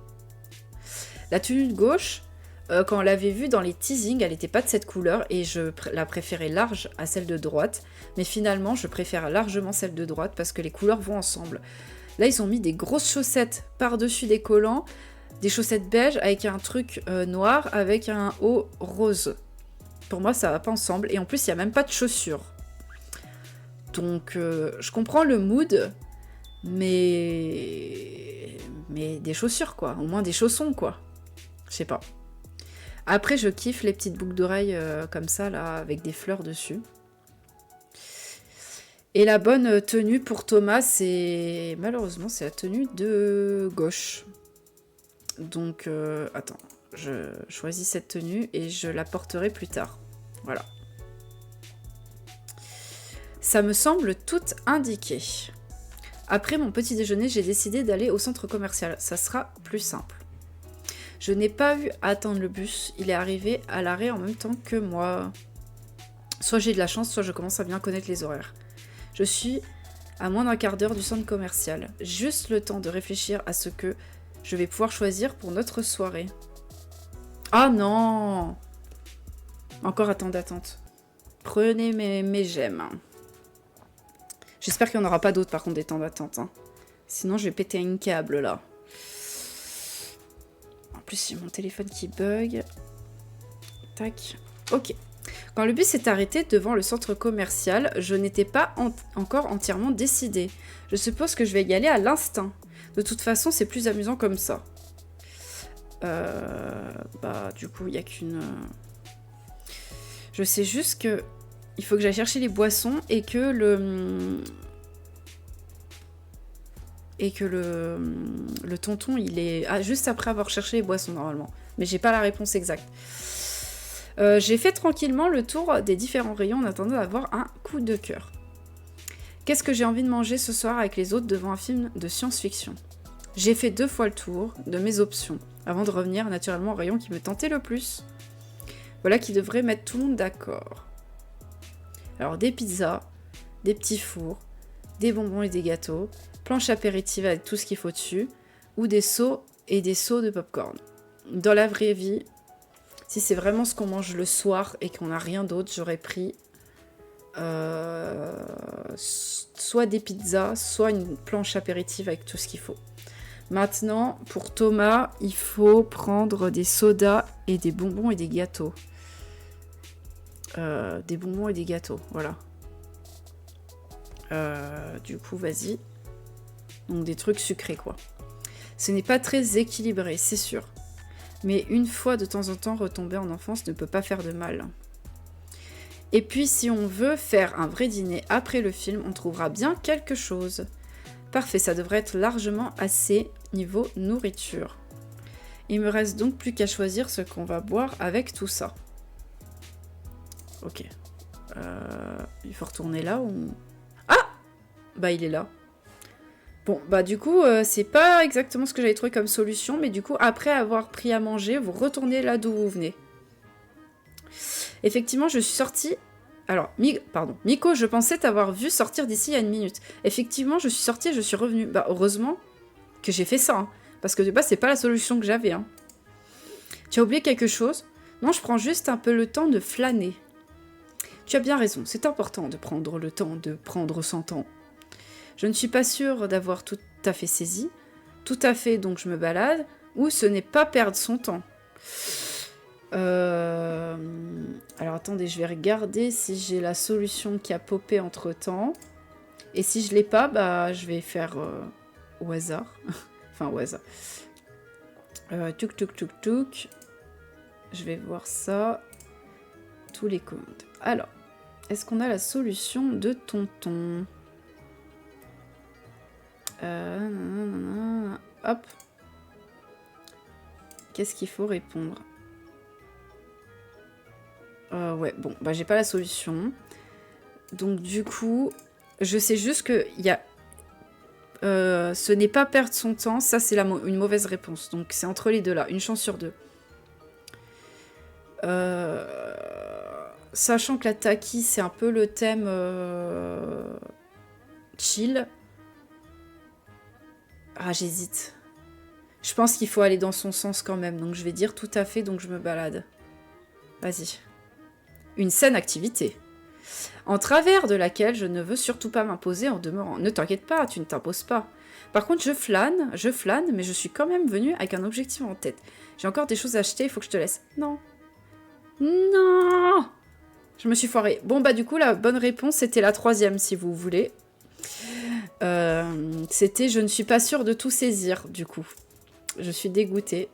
La tenue de gauche, quand on l'avait vue dans les teasings, elle n'était pas de cette couleur et je la préférais large à celle de droite. Mais finalement, je préfère largement celle de droite parce que les couleurs vont ensemble. Là, ils ont mis des grosses chaussettes par-dessus des collants, des chaussettes beige avec un truc noir avec un haut rose. Pour moi, ça va pas ensemble. Et en plus, il n'y a même pas de chaussures. Donc, je comprends le mood, mais des chaussures, quoi. Au moins des chaussons, quoi. Je sais pas. Après, je kiffe les petites boucles d'oreilles comme ça, là, avec des fleurs dessus. Et la bonne tenue pour Thomas, malheureusement, c'est la tenue de gauche. Donc, attends, je choisis cette tenue et je la porterai plus tard. Voilà. Ça me semble tout indiqué. Après mon petit déjeuner, j'ai décidé d'aller au centre commercial. Ça sera plus simple. Je n'ai pas eu à attendre le bus. Il est arrivé à l'arrêt en même temps que moi. Soit j'ai de la chance, soit je commence à bien connaître les horaires. Je suis à moins d'un quart d'heure du centre commercial. Juste le temps de réfléchir à ce que je vais pouvoir choisir pour notre soirée. Ah non! Encore un temps d'attente. Prenez mes gemmes. J'espère qu'il n'y en aura pas d'autres par contre des temps d'attente. Hein. Sinon je vais péter un câble là. En plus j'ai mon téléphone qui bug. Tac. Ok. Quand le bus s'est arrêté devant le centre commercial, je n'étais pas encore entièrement décidée. Je suppose que je vais y aller à l'instinct. De toute façon, c'est plus amusant comme ça. Du coup, il n'y a qu'une... Je sais juste que il faut que j'aille chercher les boissons et que le tonton, il est juste après avoir cherché les boissons, normalement. Mais j'ai pas la réponse exacte. J'ai fait tranquillement le tour des différents rayons en attendant d'avoir un coup de cœur. Qu'est-ce que j'ai envie de manger ce soir avec les autres devant un film de science-fiction? J'ai fait 2 fois le tour de mes options, avant de revenir naturellement au rayon qui me tentait le plus. Voilà qui devrait mettre tout le monde d'accord. Alors des pizzas, des petits fours, des bonbons et des gâteaux, planche apéritive avec tout ce qu'il faut dessus, ou des seaux et des seaux de popcorn. Dans la vraie vie, si c'est vraiment ce qu'on mange le soir et qu'on n'a rien d'autre, j'aurais pris soit des pizzas, soit une planche apéritive avec tout ce qu'il faut. Maintenant, pour Thomas, il faut prendre des sodas et des bonbons et des gâteaux. Des bonbons et des gâteaux, voilà. Du coup, vas-y. Donc des trucs sucrés, quoi. Ce n'est pas très équilibré, c'est sûr. Mais une fois de temps en temps, retomber en enfance ne peut pas faire de mal. Et puis, si on veut faire un vrai dîner après le film, on trouvera bien quelque chose. Parfait, ça devrait être largement assez niveau nourriture. Il me reste donc plus qu'à choisir ce qu'on va boire avec tout ça. Ok. Il faut retourner là ou... Ah! Bah, il est là. Bon, bah du coup, c'est pas exactement ce que j'avais trouvé comme solution, mais du coup, après avoir pris à manger, vous retournez là d'où vous venez. Effectivement, je suis sortie... Alors, Miko, je pensais t'avoir vu sortir d'ici il y a 1 minute. Effectivement, je suis sortie et je suis revenue. Bah, heureusement que j'ai fait ça, hein, parce que de base, c'est pas la solution que j'avais. Hein. Tu as oublié quelque chose? Non, je prends juste un peu le temps de flâner. Tu as bien raison, c'est important de prendre le temps de prendre son temps. Je ne suis pas sûre d'avoir tout à fait saisi. Tout à fait, donc je me balade. Ou ce n'est pas perdre son temps. Alors attendez, je vais regarder si j'ai la solution qui a popé entre temps. Et si je l'ai pas, bah je vais faire au hasard. Enfin au hasard. Touk. Je vais voir ça. Tous les comptes. Alors, est-ce qu'on a la solution de tonton? Hop. Qu'est-ce qu'il faut répondre? Ouais, bon, bah j'ai pas la solution. Donc du coup, je sais juste que y a... ce n'est pas perdre son temps, ça c'est une mauvaise réponse. Donc c'est entre les deux là, une chance sur 2. Sachant que la Taki, c'est un peu le thème chill. Ah, j'hésite. Je pense qu'il faut aller dans son sens quand même. Donc je vais dire tout à fait, donc je me balade. Vas-y. Une saine activité. En travers de laquelle je ne veux surtout pas m'imposer en demeurant. Ne t'inquiète pas, tu ne t'imposes pas. Par contre, je flâne, mais je suis quand même venue avec un objectif en tête. J'ai encore des choses à acheter, il faut que je te laisse. Non. Non! Je me suis foirée. Bon, bah du coup, la bonne réponse, c'était la 3e, si vous voulez. C'était « Je ne suis pas sûre de tout saisir », du coup. Je suis dégoûtée.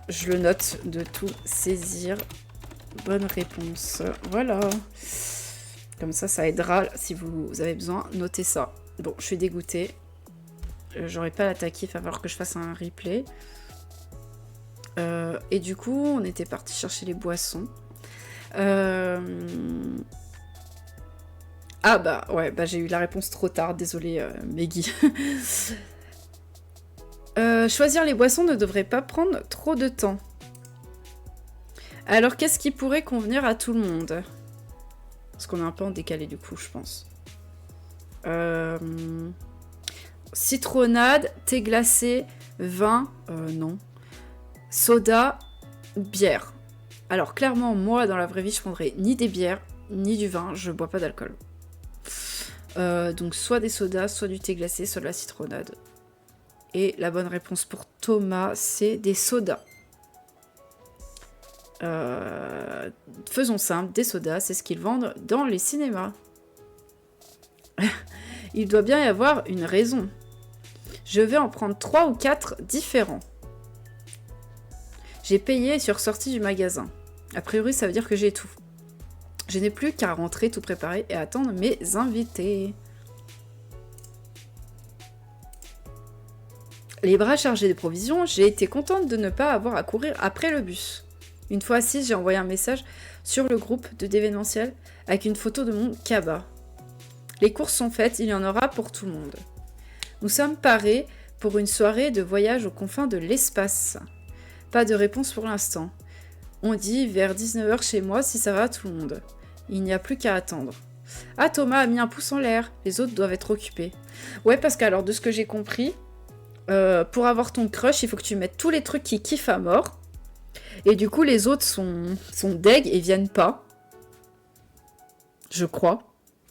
Je le note, de tout saisir. Bonne réponse. Voilà. Comme ça aidera, si vous avez besoin, notez ça. Bon, je suis dégoûtée. J'aurais pas l'attaquer, il va falloir que je fasse un replay. Et du coup, on était parti chercher les boissons. Ah bah ouais, bah j'ai eu la réponse trop tard, désolée Meggy. Choisir les boissons ne devrait pas prendre trop de temps. Alors qu'est-ce qui pourrait convenir à tout le monde? Parce qu'on est un peu en décalé du coup, je pense. Citronnade, thé glacé, vin, non. Soda, bière. Alors clairement, moi dans la vraie vie, je prendrais ni des bières, ni du vin, je bois pas d'alcool. Donc soit des sodas, soit du thé glacé, soit de la citronnade. Et la bonne réponse pour Thomas, c'est des sodas. Faisons simple, des sodas, c'est ce qu'ils vendent dans les cinémas. Il doit bien y avoir une raison. Je vais en prendre 3 ou 4 différents. J'ai payé et suis ressortie du magasin. A priori, ça veut dire que j'ai tout. Je n'ai plus qu'à rentrer tout préparé et attendre mes invités. Les bras chargés de provisions, j'ai été contente de ne pas avoir à courir après le bus. Une fois assise, j'ai envoyé un message sur le groupe de d'événementiel avec une photo de mon cabas. Les courses sont faites, il y en aura pour tout le monde. Nous sommes parés pour une soirée de voyage aux confins de l'espace. Pas de réponse pour l'instant. On dit vers 19h chez moi si ça va à tout le monde. Il n'y a plus qu'à attendre. Ah, Thomas a mis un pouce en l'air, les autres doivent être occupés. Ouais, parce que alors de ce que j'ai compris, pour avoir ton crush, il faut que tu mettes tous les trucs qui kiffent à mort. Et du coup, les autres sont deg et viennent pas. Je crois,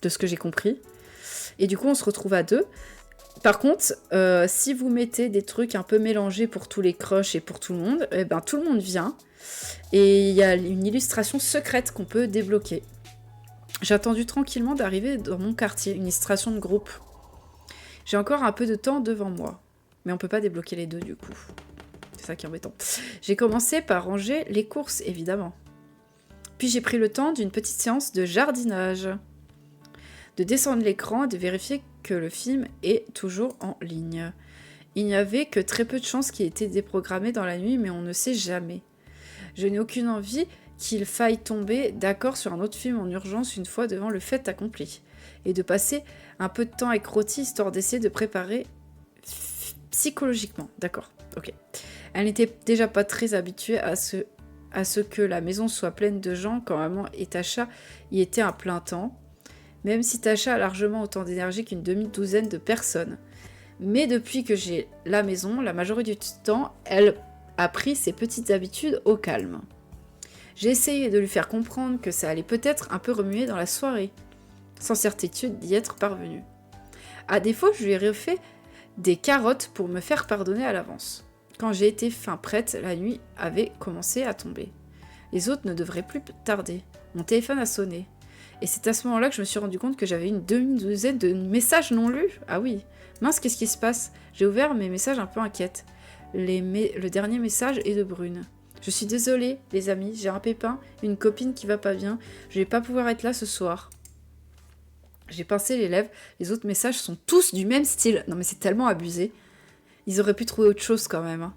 de ce que j'ai compris. Et du coup, on se retrouve à 2. Par contre, si vous mettez des trucs un peu mélangés pour tous les crushs et pour tout le monde, eh ben, tout le monde vient. Et il y a une illustration secrète qu'on peut débloquer. J'ai attendu tranquillement d'arriver dans mon quartier, une illustration de groupe. J'ai encore un peu de temps devant moi. Mais on peut pas débloquer les 2 du coup. C'est ça qui est embêtant. J'ai commencé par ranger les courses, évidemment. Puis j'ai pris le temps d'une petite séance de jardinage. De descendre l'écran et de vérifier que le film est toujours en ligne. Il n'y avait que très peu de chances qu'il ait été déprogrammé dans la nuit, mais on ne sait jamais. Je n'ai aucune envie qu'il faille tomber d'accord sur un autre film en urgence une fois devant le fait accompli. Et de passer un peu de temps avec Roti, histoire d'essayer de préparer psychologiquement. D'accord, ok. Elle n'était déjà pas très habituée à ce que la maison soit pleine de gens quand maman et Tasha y étaient à plein temps. Même si Tasha a largement autant d'énergie qu'une demi-douzaine de personnes. Mais depuis que j'ai la maison, la majorité du temps, elle a pris ses petites habitudes au calme. J'ai essayé de lui faire comprendre que ça allait peut-être un peu remuer dans la soirée, sans certitude d'y être parvenue. À défaut, je lui ai refait des carottes pour me faire pardonner à l'avance. Quand j'ai été fin prête, la nuit avait commencé à tomber. Les autres ne devraient plus tarder. Mon téléphone a sonné. Et c'est à ce moment-là que je me suis rendu compte que j'avais une demi-douzaine de messages non lus. Ah oui, mince, qu'est-ce qui se passe? J'ai ouvert mes messages un peu inquiète. Le dernier message est de Brune. Je suis désolée, les amis, j'ai un pépin, une copine qui va pas bien. Je vais pas pouvoir être là ce soir. J'ai pincé les lèvres, les autres messages sont tous du même style. Non mais c'est tellement abusé. Ils auraient pu trouver autre chose quand même. Hein.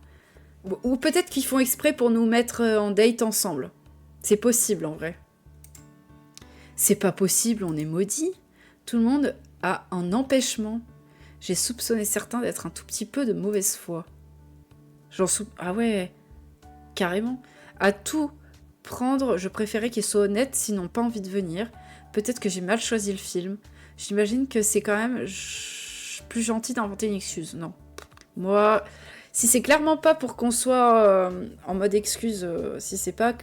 Ou peut-être qu'ils font exprès pour nous mettre en date ensemble. C'est possible en vrai. C'est pas possible, on est maudits. Tout le monde a un empêchement. J'ai soupçonné certains d'être un tout petit peu de mauvaise foi. Ah ouais, carrément. À tout prendre, je préférais qu'ils soient honnêtes s'ils n'ont pas envie de venir. Peut-être que j'ai mal choisi le film. J'imagine que c'est quand même plus gentil d'inventer une excuse. Non. Moi, si c'est clairement pas pour qu'on soit en mode excuse, si c'est pas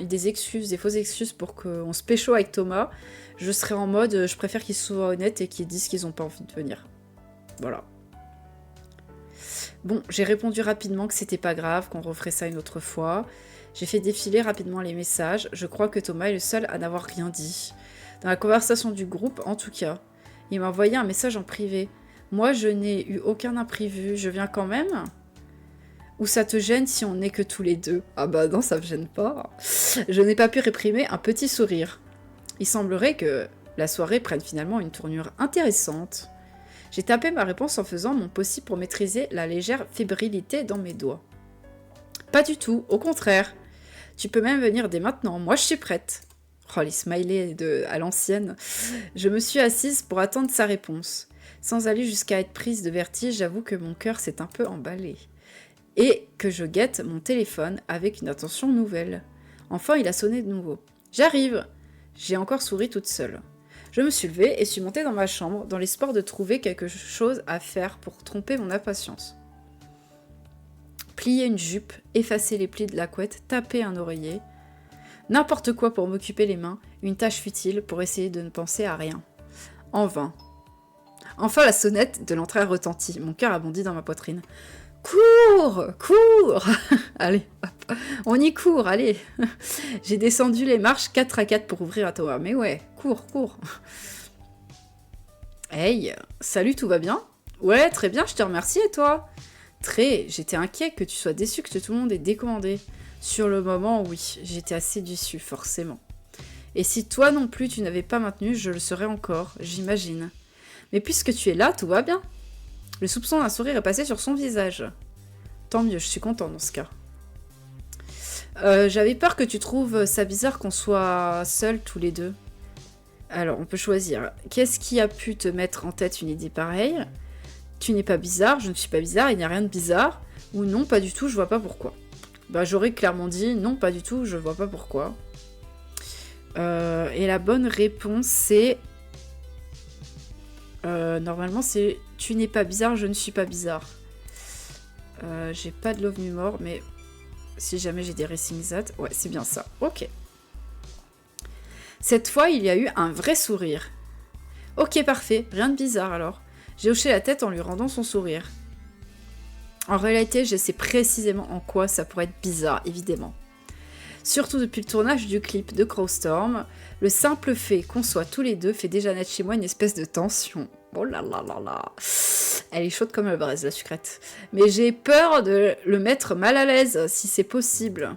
des excuses, des fausses excuses pour qu'on se pécho avec Thomas, je serais en mode je préfère qu'ils soient honnêtes et qu'ils disent qu'ils n'ont pas envie de venir. Voilà. Bon, j'ai répondu rapidement que c'était pas grave, qu'on referait ça une autre fois. J'ai fait défiler rapidement les messages. Je crois que Thomas est le seul à n'avoir rien dit. Dans la conversation du groupe, en tout cas. Il m'a envoyé un message en privé. Moi, je n'ai eu aucun imprévu. Je viens quand même ? Ou ça te gêne si on n'est que tous les deux ? Ah bah non, ça me gêne pas. Je n'ai pas pu réprimer un petit sourire. Il semblerait que la soirée prenne finalement une tournure intéressante. J'ai tapé ma réponse en faisant mon possible pour maîtriser la légère fébrilité dans mes doigts. Pas du tout, au contraire. Tu peux même venir dès maintenant, moi je suis prête. Oh, les smileys à l'ancienne. Je me suis assise pour attendre sa réponse. Sans aller jusqu'à être prise de vertige, j'avoue que mon cœur s'est un peu emballé. Et que je guette mon téléphone avec une attention nouvelle. Enfin, il a sonné de nouveau. J'arrive. J'ai encore souri toute seule. Je me suis levée et suis montée dans ma chambre dans l'espoir de trouver quelque chose à faire pour tromper mon impatience. Plier une jupe, effacer les plis de la couette, taper un oreiller. N'importe quoi pour m'occuper les mains, une tâche futile pour essayer de ne penser à rien. En vain. Enfin la sonnette de l'entrée retentit, mon cœur a bondi dans ma poitrine. Cours, cours. Allez, hop. On y court, allez. J'ai descendu les marches 4 à 4 pour ouvrir à Thomas. Mais ouais, cours, cours. Hey, salut, tout va bien? Ouais, très bien, je te remercie, et toi? J'étais inquiet que tu sois déçu que tout le monde ait décommandé. Sur le moment, oui, j'étais assez déçu, forcément. Et si toi non plus tu n'avais pas maintenu, je le serais encore, j'imagine. Mais puisque tu es là, tout va bien. Le soupçon d'un sourire est passé sur son visage. Tant mieux, je suis content dans ce cas. J'avais peur que tu trouves ça bizarre qu'on soit seuls tous les deux. Alors, on peut choisir. Qu'est-ce qui a pu te mettre en tête une idée pareille? Tu n'es pas bizarre, je ne suis pas bizarre, il n'y a rien de bizarre. Ou non, pas du tout, je vois pas pourquoi. Bah, j'aurais clairement dit non, pas du tout, je vois pas pourquoi. Et la bonne réponse, c'est... normalement, c'est tu n'es pas bizarre, je ne suis pas bizarre. J'ai pas de love mort, mais si jamais j'ai des racing that, ouais, c'est bien ça. Ok. Cette fois, il y a eu un vrai sourire. Ok, parfait, rien de bizarre alors. J'ai hoché la tête en lui rendant son sourire. En réalité, je sais précisément en quoi ça pourrait être bizarre, évidemment. Surtout depuis le tournage du clip de Crowstorm, le simple fait qu'on soit tous les deux fait déjà naître chez moi une espèce de tension. Oh là là là là. Elle est chaude comme la braise, la sucrète. Mais j'ai peur de le mettre mal à l'aise, si c'est possible.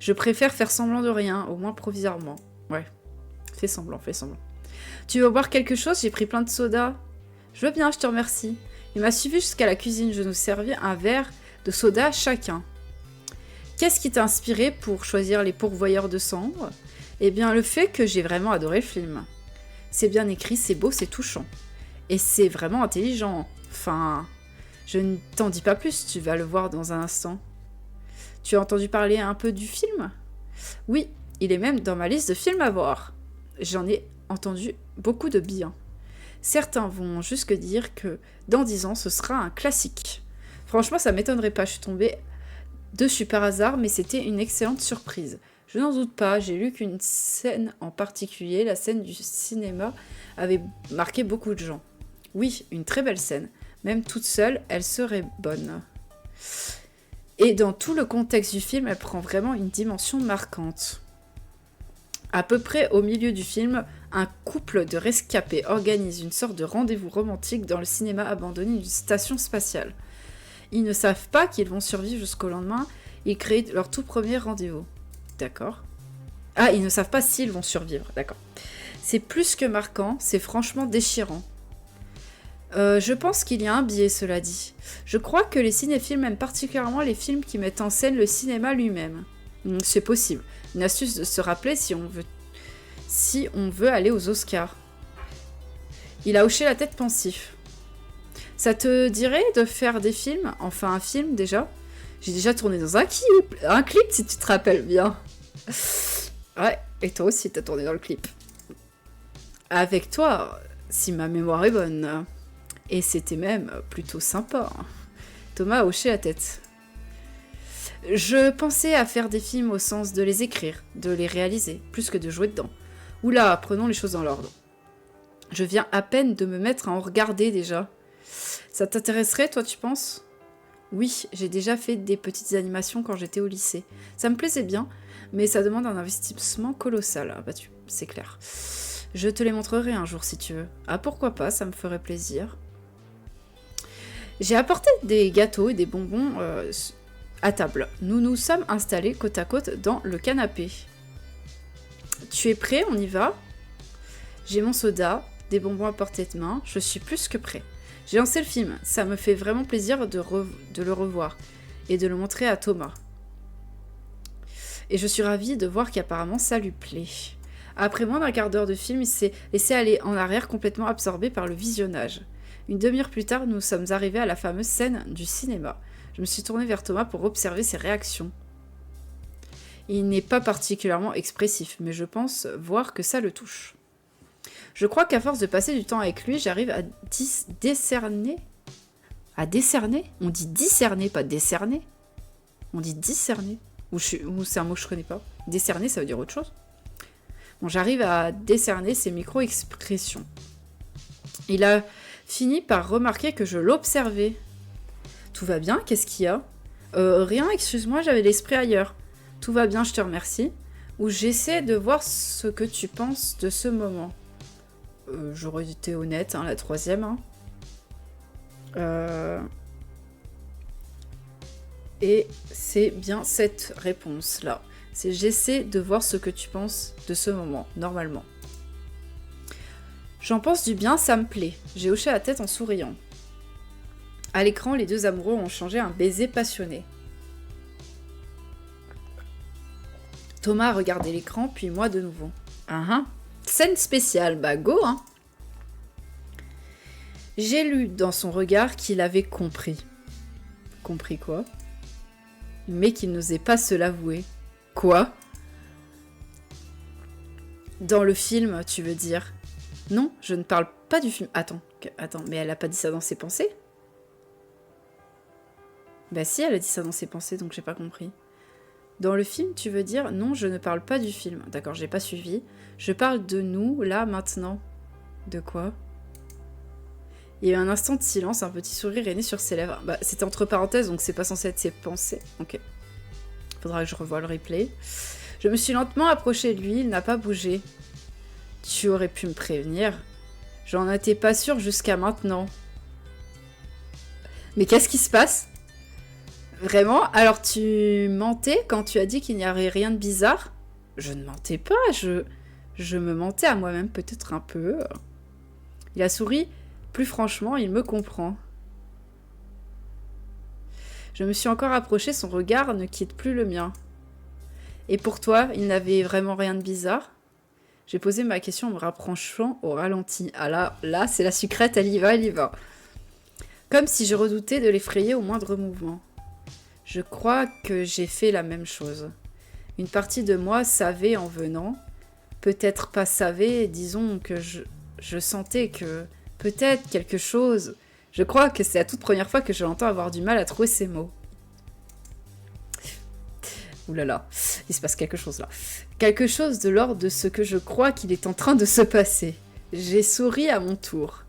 Je préfère faire semblant de rien, au moins provisoirement. Ouais, fais semblant, fais semblant. Tu veux boire quelque chose? J'ai pris plein de soda. Je veux bien, je te remercie. Il m'a suivi jusqu'à la cuisine, je nous servis un verre de soda chacun. Qu'est-ce qui t'a inspiré pour choisir les pourvoyeurs de cendres? Eh bien, le fait que j'ai vraiment adoré le film. C'est bien écrit, c'est beau, c'est touchant. Et c'est vraiment intelligent. Enfin, je ne t'en dis pas plus, tu vas le voir dans un instant. Tu as entendu parler un peu du film? Oui, il est même dans ma liste de films à voir. J'en ai entendu beaucoup de bien. Certains vont jusque dire que dans 10 ans, ce sera un classique. Franchement, ça m'étonnerait pas, je suis tombée dessus par hasard, mais c'était une excellente surprise. Je n'en doute pas, j'ai lu qu'une scène en particulier, la scène du cinéma, avait marqué beaucoup de gens. Oui, une très belle scène. Même toute seule, elle serait bonne. Et dans tout le contexte du film, elle prend vraiment une dimension marquante. À peu près au milieu du film, un couple de rescapés organise une sorte de rendez-vous romantique dans le cinéma abandonné d'une station spatiale. Ils ne savent pas qu'ils vont survivre jusqu'au lendemain, ils créent leur tout premier rendez-vous. D'accord. Ah, ils ne savent pas s'ils vont survivre, d'accord. C'est plus que marquant, c'est franchement déchirant. Je pense qu'il y a un biais, cela dit. Je crois que les cinéphiles aiment particulièrement les films qui mettent en scène le cinéma lui-même. C'est possible. Une astuce de se rappeler si on veut aller aux Oscars. Il a hoché la tête pensif. Ça te dirait de faire des films? Enfin, un film déjà? J'ai déjà tourné dans un clip si tu te rappelles bien. Ouais, et toi aussi t'as tourné dans le clip. Avec toi, si ma mémoire est bonne. Et c'était même plutôt sympa. Thomas a hoché la tête. Je pensais à faire des films au sens de les écrire, de les réaliser, plus que de jouer dedans. Oula, prenons les choses dans l'ordre. Je viens à peine de me mettre à en regarder déjà. Ça t'intéresserait, toi, tu penses? Oui, j'ai déjà fait des petites animations quand j'étais au lycée. Ça me plaisait bien, mais ça demande un investissement colossal. Ah bah c'est clair. Je te les montrerai un jour si tu veux. Ah pourquoi pas, ça me ferait plaisir. J'ai apporté des gâteaux et des bonbons à table. Nous nous sommes installés côte à côte dans le canapé. Tu es prêt? On y va? J'ai mon soda, des bonbons à portée de main, je suis plus que prêt. J'ai lancé le film, ça me fait vraiment plaisir de le revoir et de le montrer à Thomas. Et je suis ravie de voir qu'apparemment ça lui plaît. Après moins d'un quart d'heure de film, il s'est laissé aller en arrière complètement absorbé par le visionnage. Une demi-heure plus tard, nous sommes arrivés à la fameuse scène du cinéma. Je me suis tournée vers Thomas pour observer ses réactions. Il n'est pas particulièrement expressif, mais je pense voir que ça le touche. Je crois qu'à force de passer du temps avec lui, j'arrive à décerner... À décerner? On dit discerner, pas décerner. On dit discerner. Ou c'est un mot que je connais pas. Décerner, ça veut dire autre chose. Bon, j'arrive à décerner ses micro-expressions. Il a fini par remarquer que je l'observais. Tout va bien? Qu'est-ce qu'il y a? Rien, excuse-moi, j'avais l'esprit ailleurs. Tout va bien, je te remercie. Ou j'essaie de voir ce que tu penses de ce moment. J'aurais été honnête, hein, la troisième. Hein. Et c'est bien cette réponse-là. C'est j'essaie de voir ce que tu penses de ce moment, normalement. J'en pense du bien, ça me plaît. J'ai hoché la tête en souriant. À l'écran, les deux amoureux ont changé un baiser passionné. Thomas a regardé l'écran, puis moi de nouveau. Scène spéciale, bah go, hein. J'ai lu dans son regard qu'il avait compris. Compris quoi? Mais qu'il n'osait pas se l'avouer. Quoi? Dans le film, tu veux dire? Non, je ne parle pas du film. Attends, mais elle a pas dit ça dans ses pensées? Bah si, elle a dit ça dans ses pensées, donc j'ai pas compris. Dans le film, tu veux dire? Non, je ne parle pas du film. D'accord, j'ai pas suivi. Je parle de nous, là, maintenant. De quoi? Il y a eu un instant de silence, un petit sourire est né sur ses lèvres. Bah, c'était entre parenthèses, donc c'est pas censé être ses pensées. Ok. Faudra que je revoie le replay. Je me suis lentement approchée de lui, il n'a pas bougé. Tu aurais pu me prévenir. J'en étais pas sûre jusqu'à maintenant. Mais qu'est-ce qui se passe? Vraiment? Alors tu mentais quand tu as dit qu'il n'y avait rien de bizarre? Je ne mentais pas, je me mentais à moi-même peut-être un peu. Il a souri. Plus franchement, il me comprend. Je me suis encore approchée, son regard ne quitte plus le mien. Et pour toi, il n'avait vraiment rien de bizarre? J'ai posé ma question en me rapprochant au ralenti. Ah là, c'est la sucrète, elle y va, elle y va. Comme si je redoutais de l'effrayer au moindre mouvement. Je crois que j'ai fait la même chose. Une partie de moi savait en venant. Peut-être pas savait, disons que je sentais que... Peut-être quelque chose. Je crois que c'est la toute première fois que je l'entends avoir du mal à trouver ces mots. Ouh là là, il se passe quelque chose là. Quelque chose de l'ordre de ce que je crois qu'il est en train de se passer. J'ai souri à mon tour.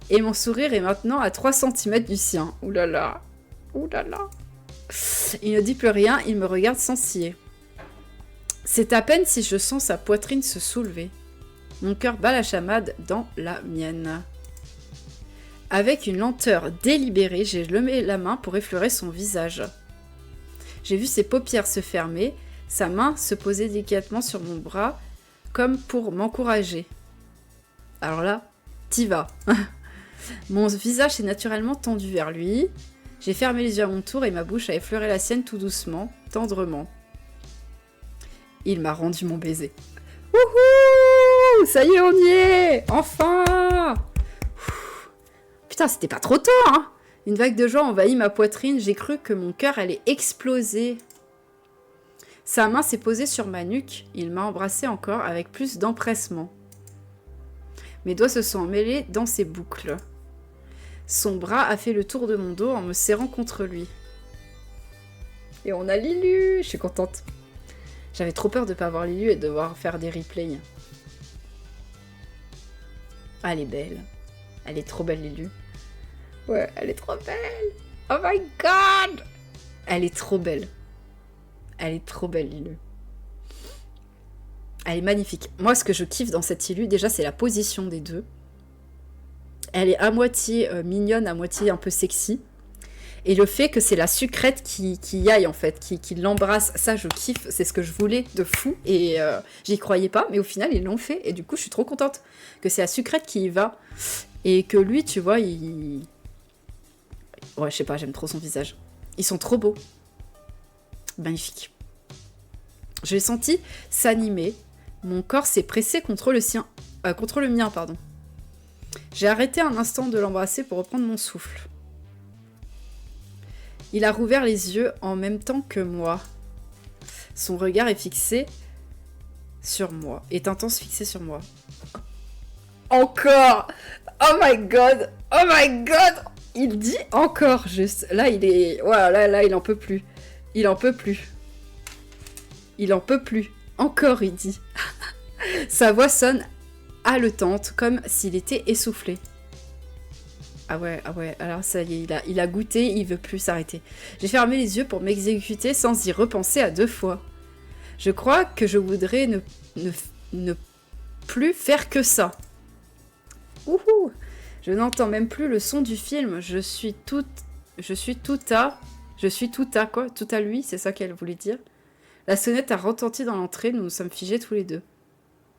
Et mon sourire est maintenant à 3 cm du sien. Ouh là là. Ouh là là. Il ne dit plus rien, il me regarde sans ciller. C'est à peine si je sens sa poitrine se soulever. Mon cœur bat la chamade dans la mienne. Avec une lenteur délibérée, j'ai levé la main pour effleurer son visage. J'ai vu ses paupières se fermer, sa main se poser délicatement sur mon bras, comme pour m'encourager. Alors là, t'y vas. Mon visage s'est naturellement tendu vers lui. J'ai fermé les yeux à mon tour et ma bouche a effleuré la sienne tout doucement, tendrement. Il m'a rendu mon baiser. Wouhou! Ça y est, on y est! Enfin! Putain, c'était pas trop tôt, hein! Une vague de joie envahit ma poitrine, j'ai cru que mon cœur allait exploser. Sa main s'est posée sur ma nuque, il m'a embrassé encore avec plus d'empressement. Mes doigts se sont emmêlés dans ses boucles. Son bras a fait le tour de mon dos en me serrant contre lui. Et on a Lilu! Je suis contente. J'avais trop peur de pas avoir Lilu et de devoir faire des replays. Ah, elle est belle. Elle est trop belle, Lilu. Ouais, elle est trop belle. Oh my god! Elle est trop belle. Elle est trop belle, Lilu. Elle est magnifique. Moi, ce que je kiffe dans cette Lilu, déjà, c'est la position des deux. Elle est à moitié mignonne, à moitié un peu sexy. Et le fait que c'est la sucrète qui y aille, en fait, qui l'embrasse, ça, je kiffe. C'est ce que je voulais de fou. Et j'y croyais pas, mais au final, ils l'ont fait. Et du coup, je suis trop contente que c'est la sucrète qui y va. Et que lui, tu vois, il... Ouais, je sais pas, j'aime trop son visage. Ils sont trop beaux. Magnifique. Je l'ai senti s'animer. Mon corps s'est pressé contre le mien, pardon. J'ai arrêté un instant de l'embrasser pour reprendre mon souffle. Il a rouvert les yeux en même temps que moi. Son regard est fixé sur moi. Est intense fixé sur moi. Encore! Oh my god! Oh my god! Il dit encore, juste. Là, il est... Voilà, là, il en peut plus. Il en peut plus. Il en peut plus. Encore, il dit. Sa voix sonne haletante, comme s'il était essoufflé. Ah ouais, alors ça y est, il a goûté, il veut plus s'arrêter. J'ai fermé les yeux pour m'exécuter sans y repenser à 2 fois. Je crois que je voudrais ne plus faire que ça. Ouhou. Je n'entends même plus le son du film. Je suis tout à quoi? Tout à lui, c'est ça qu'elle voulait dire. La sonnette a retenti dans l'entrée, nous nous sommes figés tous les deux.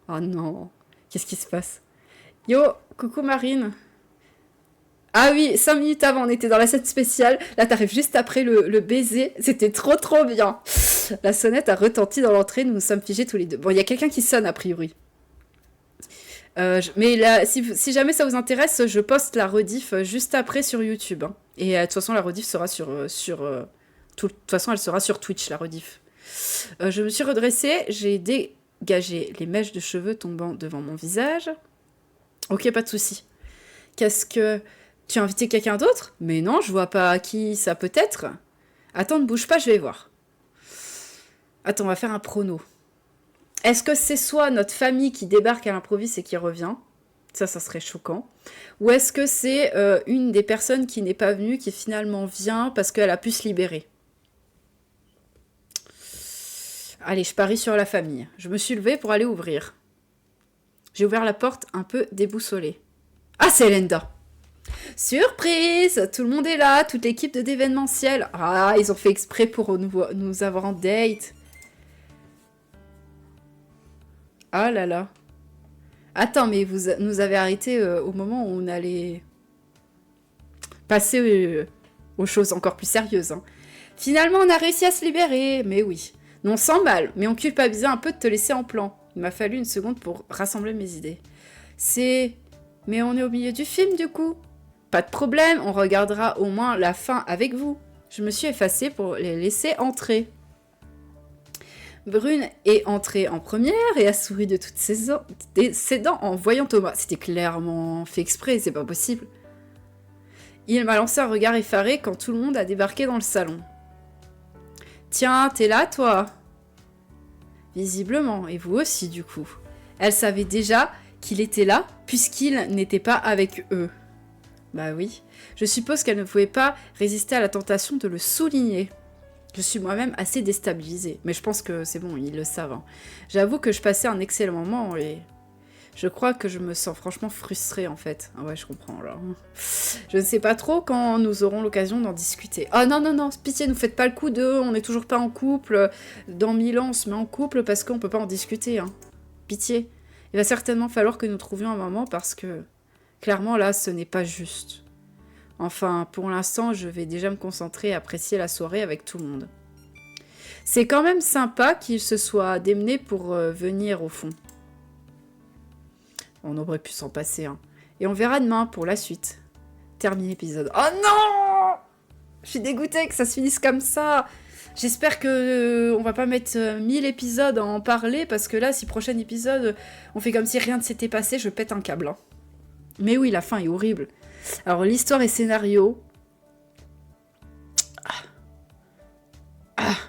Oh non, qu'est-ce qui se passe? Yo, coucou Marine. Ah oui, 5 minutes avant, on était dans la scène spéciale. Là, t'arrives juste après le baiser. C'était trop bien. La sonnette a retenti dans l'entrée, nous nous sommes figés tous les deux. Bon, il y a quelqu'un qui sonne a priori. Mais là, si jamais ça vous intéresse, je poste la rediff juste après sur YouTube. Hein. Et de toute façon, la rediff sera de toute façon, elle sera sur Twitch, la rediff. Je me suis redressée, j'ai dégagé les mèches de cheveux tombant devant mon visage. Ok, pas de souci. Qu'est-ce que... Tu as invité quelqu'un d'autre? Mais non, je vois pas qui ça peut être. Attends, ne bouge pas, je vais voir. Attends, on va faire un prono. Est-ce que c'est soit notre famille qui débarque à l'improviste et qui revient? Ça serait choquant. Ou est-ce que c'est une des personnes qui n'est pas venue, qui finalement vient parce qu'elle a pu se libérer? Allez, je parie sur la famille. Je me suis levée pour aller ouvrir. J'ai ouvert la porte un peu déboussolée. Ah, c'est Lenda! Surprise! Tout le monde est là, toute l'équipe de d'événementiel. Ah, ils ont fait exprès pour nous avoir en date. Ah là là. Attends, mais vous nous avez arrêté au moment où on allait passer aux choses encore plus sérieuses. Hein. Finalement, on a réussi à se libérer. Mais oui. Non, sans mal, mais on culpabilisait un peu de te laisser en plan. Il m'a fallu une seconde pour rassembler mes idées. Mais on est au milieu du film, du coup. Pas de problème, on regardera au moins la fin avec vous. Je me suis effacée pour les laisser entrer. Brune est entrée en première et a souri de toutes ses dents en voyant Thomas. C'était clairement fait exprès, c'est pas possible. Il m'a lancé un regard effaré quand tout le monde a débarqué dans le salon. Tiens, t'es là, toi? Visiblement, et vous aussi, du coup. Elle savait déjà qu'il était là, puisqu'il n'était pas avec eux. Bah oui. Je suppose qu'elle ne pouvait pas résister à la tentation de le souligner. Je suis moi-même assez déstabilisée, mais je pense que c'est bon, ils le savent. Hein. J'avoue que je passais un excellent moment et je crois que je me sens franchement frustrée en fait. Ah ouais, je comprends là. Je ne sais pas trop quand nous aurons l'occasion d'en discuter. Oh non, non, non, pitié, nous faites pas le coup de on n'est toujours pas en couple. Dans 1000 ans, on se met en couple parce qu'on peut pas en discuter. Hein. Pitié. Il va certainement falloir que nous trouvions un moment parce que clairement là, ce n'est pas juste. Enfin, pour l'instant, je vais déjà me concentrer à apprécier la soirée avec tout le monde. C'est quand même sympa qu'il se soit démené pour venir au fond. On aurait pu s'en passer, hein. Et on verra demain pour la suite. Termine l'épisode. Oh non! Je suis dégoûtée que ça se finisse comme ça. J'espère que on va pas mettre 1000 épisodes à en parler, parce que là, si prochain épisode, on fait comme si rien ne s'était passé, je pète un câble. Hein. Mais oui, la fin est horrible. Alors, l'histoire et scénario...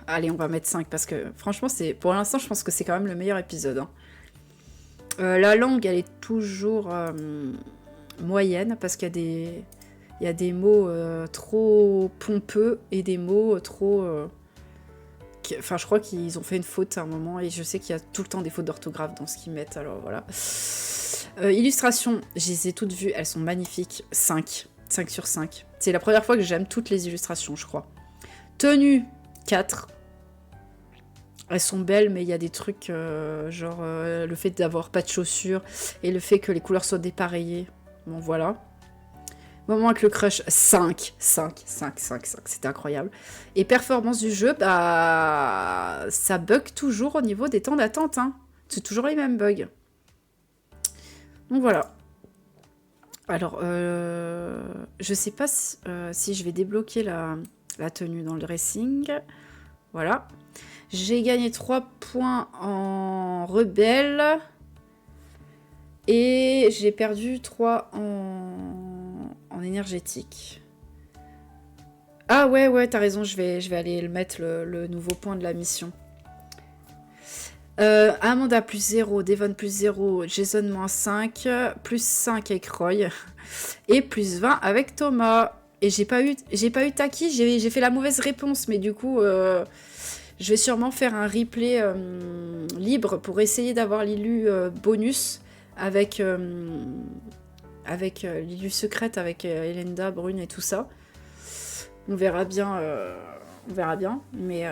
allez, on va mettre 5, parce que franchement, pour l'instant, je pense que c'est quand même le meilleur épisode. Hein. La langue, elle est toujours moyenne, parce qu'il y a des mots trop pompeux et des mots trop... Enfin, je crois qu'ils ont fait une faute à un moment, et je sais qu'il y a tout le temps des fautes d'orthographe dans ce qu'ils mettent, alors voilà. Illustrations, je les ai toutes vues, elles sont magnifiques. 5 sur 5. C'est la première fois que j'aime toutes les illustrations, je crois. Tenue, 4. Elles sont belles, mais il y a des trucs, genre le fait d'avoir pas de chaussures, et le fait que les couleurs soient dépareillées. Bon, voilà. Moment avec le crush, 5. C'était incroyable. Et performance du jeu, bah... ça bug toujours au niveau des temps d'attente, hein. C'est toujours les mêmes bugs. Donc voilà. Alors, je sais pas si je vais débloquer la tenue dans le dressing. Voilà. J'ai gagné 3 points en rebelle. Et j'ai perdu 3 en énergétique. Ah ouais, t'as raison, je vais aller mettre le nouveau point de la mission. Amanda plus 0, Devon plus 0, Jason moins 5, plus 5 avec Roy, et plus 20 avec Thomas. Et j'ai pas eu Taki, j'ai fait la mauvaise réponse, mais du coup, je vais sûrement faire un replay l'élu libre pour essayer d'avoir l'élu bonus avec avec l'île secrète, avec Elenda, Brune et tout ça. On verra bien, mais...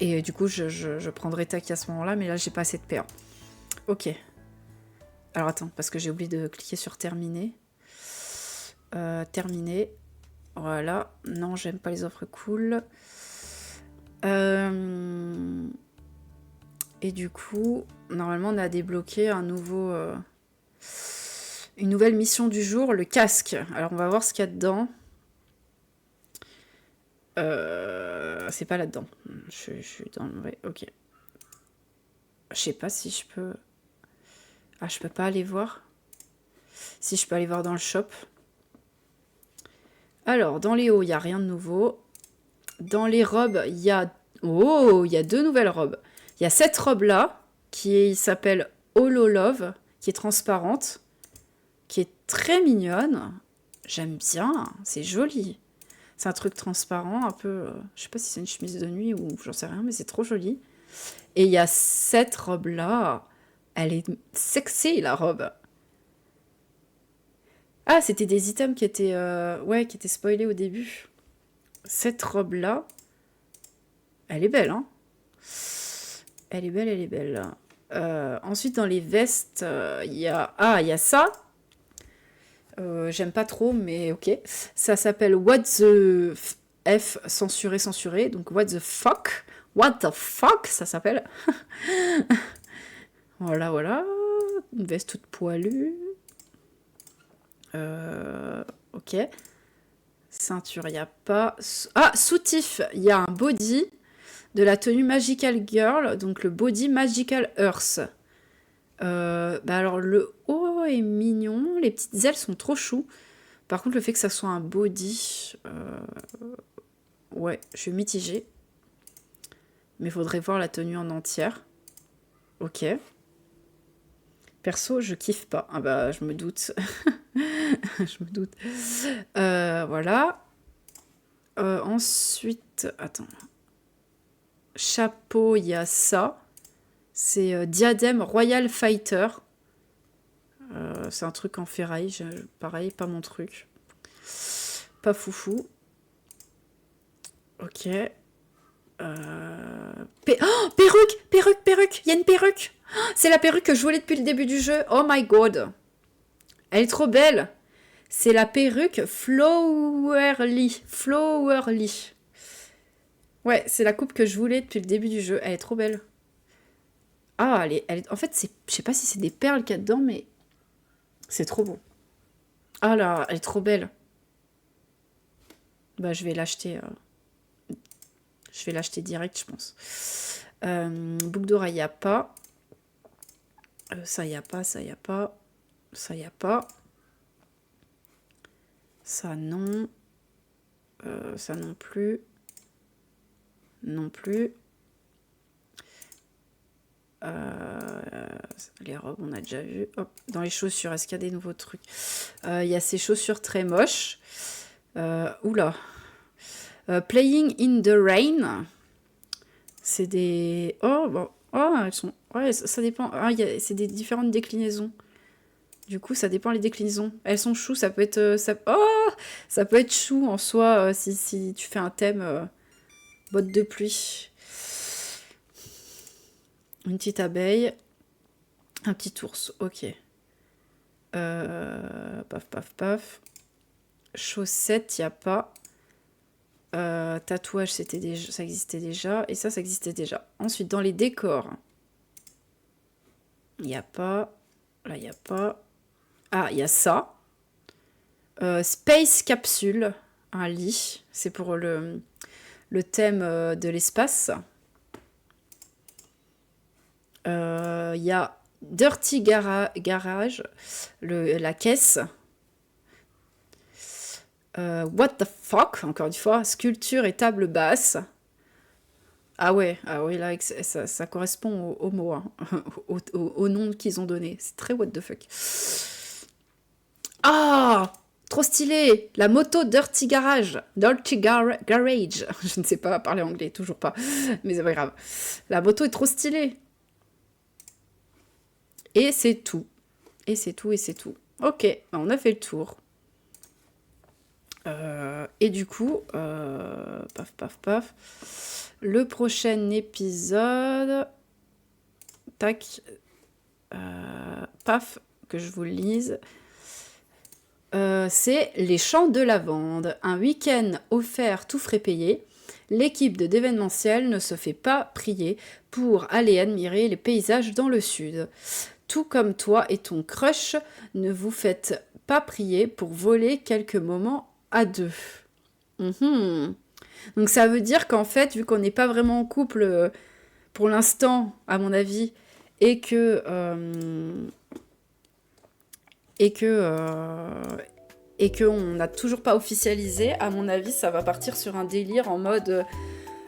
Et du coup, je prendrai Taki à ce moment-là, mais là, j'ai pas assez de PA. Ok. Alors attends, parce que j'ai oublié de cliquer sur terminer. Terminer. Voilà. Non, j'aime pas les offres cool. Et du coup, normalement, on a débloqué un nouveau... une nouvelle mission du jour, le casque. Alors, on va voir ce qu'il y a dedans. C'est pas là-dedans. Je suis dans le... Ouais, ok. Je sais pas si je peux... Ah, je peux pas aller voir. Si je peux aller voir dans le shop. Alors, dans les hauts, il n'y a rien de nouveau. Dans les robes, il y a... Oh, il y a 2 nouvelles robes. Il y a cette robe-là, qui s'appelle Holo Love, qui est transparente, qui est très mignonne. J'aime bien, c'est joli. C'est un truc transparent, un peu... je sais pas si c'est une chemise de nuit ou j'en sais rien, mais c'est trop joli. Et il y a cette robe-là. Elle est sexy, la robe. Ah, c'était des items qui étaient, ouais, qui étaient spoilés au début. Cette robe-là, elle est belle, hein. Elle est belle, elle est belle. Ensuite, dans les vestes, il y a... Ah, il y a ça. J'aime pas trop, mais ok. Ça s'appelle What the F censuré, censuré. Donc, What the fuck. What the fuck, ça s'appelle. Voilà, voilà. Une veste toute poilue. Ok. Ceinture, il n'y a pas... Ah, soutif, il y a un body de la tenue Magical Girl, donc le body Magical Earth. Bah alors, le haut est mignon, les petites ailes sont trop chou. Par contre, le fait que ça soit un body... ouais, je suis mitigée. Mais il faudrait voir la tenue en entière. Ok. Perso, je kiffe pas. Ah bah, je me doute. Je me doute. Voilà. Ensuite, attends. Chapeau, il y a ça. C'est diadème Royal Fighter. C'est un truc en ferraille. Pareil, pas mon truc. Pas foufou. Ok. Oh, perruque, perruque, perruque. Il y a une perruque. Oh, c'est la perruque que je voulais depuis le début du jeu. Oh my god. Elle est trop belle. C'est la perruque Flowerly. Flowerly. Ouais, c'est la coupe que je voulais depuis le début du jeu. Elle est trop belle. Ah, en fait, je sais pas si c'est des perles qu'il y a dedans, mais c'est trop beau. Ah là, elle est trop belle. Bah, je vais l'acheter. Je vais l'acheter direct, je pense. Boucle d'oreille, il n'y a pas. Ça, il n'y a pas, ça, il n'y a pas. Ça, il n'y a pas. Ça, non. Ça non plus. Non plus. Les robes, on a déjà vu. Hop, dans les chaussures, est-ce qu'il y a des nouveaux trucs? Il y a ces chaussures très moches. Oula. Playing in the Rain. C'est des... Oh, bon. Oh, elles sont... Ouais, ça dépend. Ah, c'est des différentes déclinaisons. Du coup, ça dépend les déclinaisons. Elles sont chou, ça peut être... Oh, ça peut être chou en soi si tu fais un thème botte de pluie. Une petite abeille. Un petit ours, ok. Paf, paf, paf. Chaussettes, il n'y a pas. Tatouage, ça existait déjà. Et ça existait déjà. Ensuite, dans les décors, il n'y a pas. Là, il n'y a pas. Ah, il y a ça. Space Capsule, un lit. C'est pour le thème de l'espace. Il y a Dirty Garage, la caisse. What the fuck, encore une fois, sculpture et table basse. Ah ouais, là, ça correspond au mot, hein, au nom qu'ils ont donné. C'est très what the fuck. Ah, trop stylé. La moto Dirty Garage. Dirty Garage. Je ne sais pas parler anglais, toujours pas. Mais c'est pas grave. La moto est trop stylée. Et c'est tout. Et c'est tout, et c'est tout. Ok, on a fait le tour. Et du coup, paf, paf, paf. Le prochain épisode... Tac. Paf, que je vous le lise. C'est Les Champs de Lavande. Un week-end offert tout frais payé. L'équipe de d'événementiel ne se fait pas prier pour aller admirer les paysages dans le sud. Tout comme toi et ton crush, ne vous faites pas prier pour voler quelques moments à deux. Donc ça veut dire qu'en fait, vu qu'on n'est pas vraiment en couple pour l'instant, à mon avis, et que on n'a toujours pas officialisé, à mon avis, ça va partir sur un délire en mode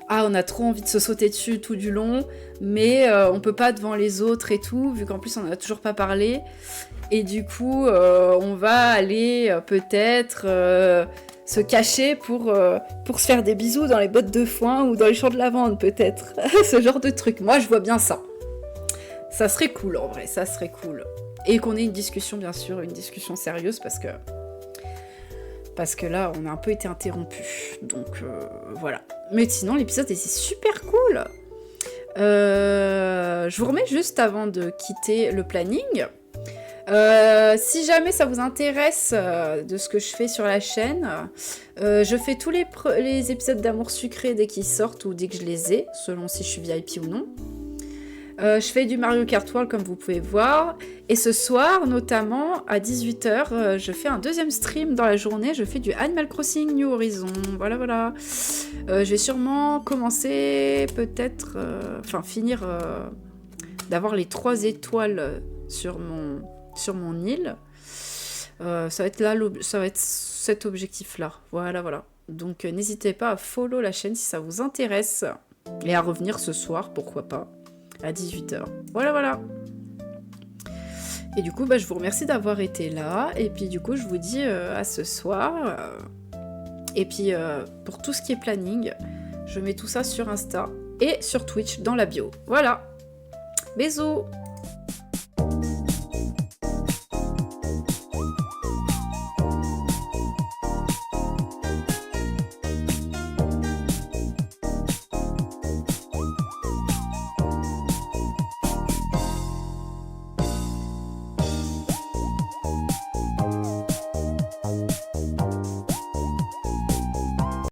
ah, on a trop envie de se sauter dessus tout du long, mais on peut pas devant les autres et tout, vu qu'en plus on n'a toujours pas parlé. Et du coup, on va aller peut-être se cacher pour se faire des bisous dans les bottes de foin ou dans les champs de lavande, peut-être. Ce genre de truc. Moi, je vois bien ça. Ça serait cool, en vrai, ça serait cool. Et qu'on ait une discussion, bien sûr, une discussion sérieuse, parce que là, on a un peu été interrompu. Donc, voilà. Mais sinon, l'épisode était super cool. Je vous remets juste avant de quitter le planning. Si jamais ça vous intéresse de ce que je fais sur la chaîne, je fais tous les épisodes d'Amour Sucré dès qu'ils sortent ou dès que je les ai, selon si je suis VIP ou non. Je fais du Mario Kart World comme vous pouvez voir. Et ce soir, notamment, à 18h, je fais un deuxième stream dans la journée. Je fais du Animal Crossing New Horizon. Voilà. Je vais sûrement commencer, peut-être... finir d'avoir les 3 étoiles sur mon île. Ça va être cet objectif-là. Voilà. Donc, n'hésitez pas à follow la chaîne si ça vous intéresse. Et à revenir ce soir, pourquoi pas. À 18h. Voilà. Et du coup, je vous remercie d'avoir été là. Et puis du coup, je vous dis à ce soir. Et puis, pour tout ce qui est planning, je mets tout ça sur Insta et sur Twitch dans la bio. Voilà. Bisous.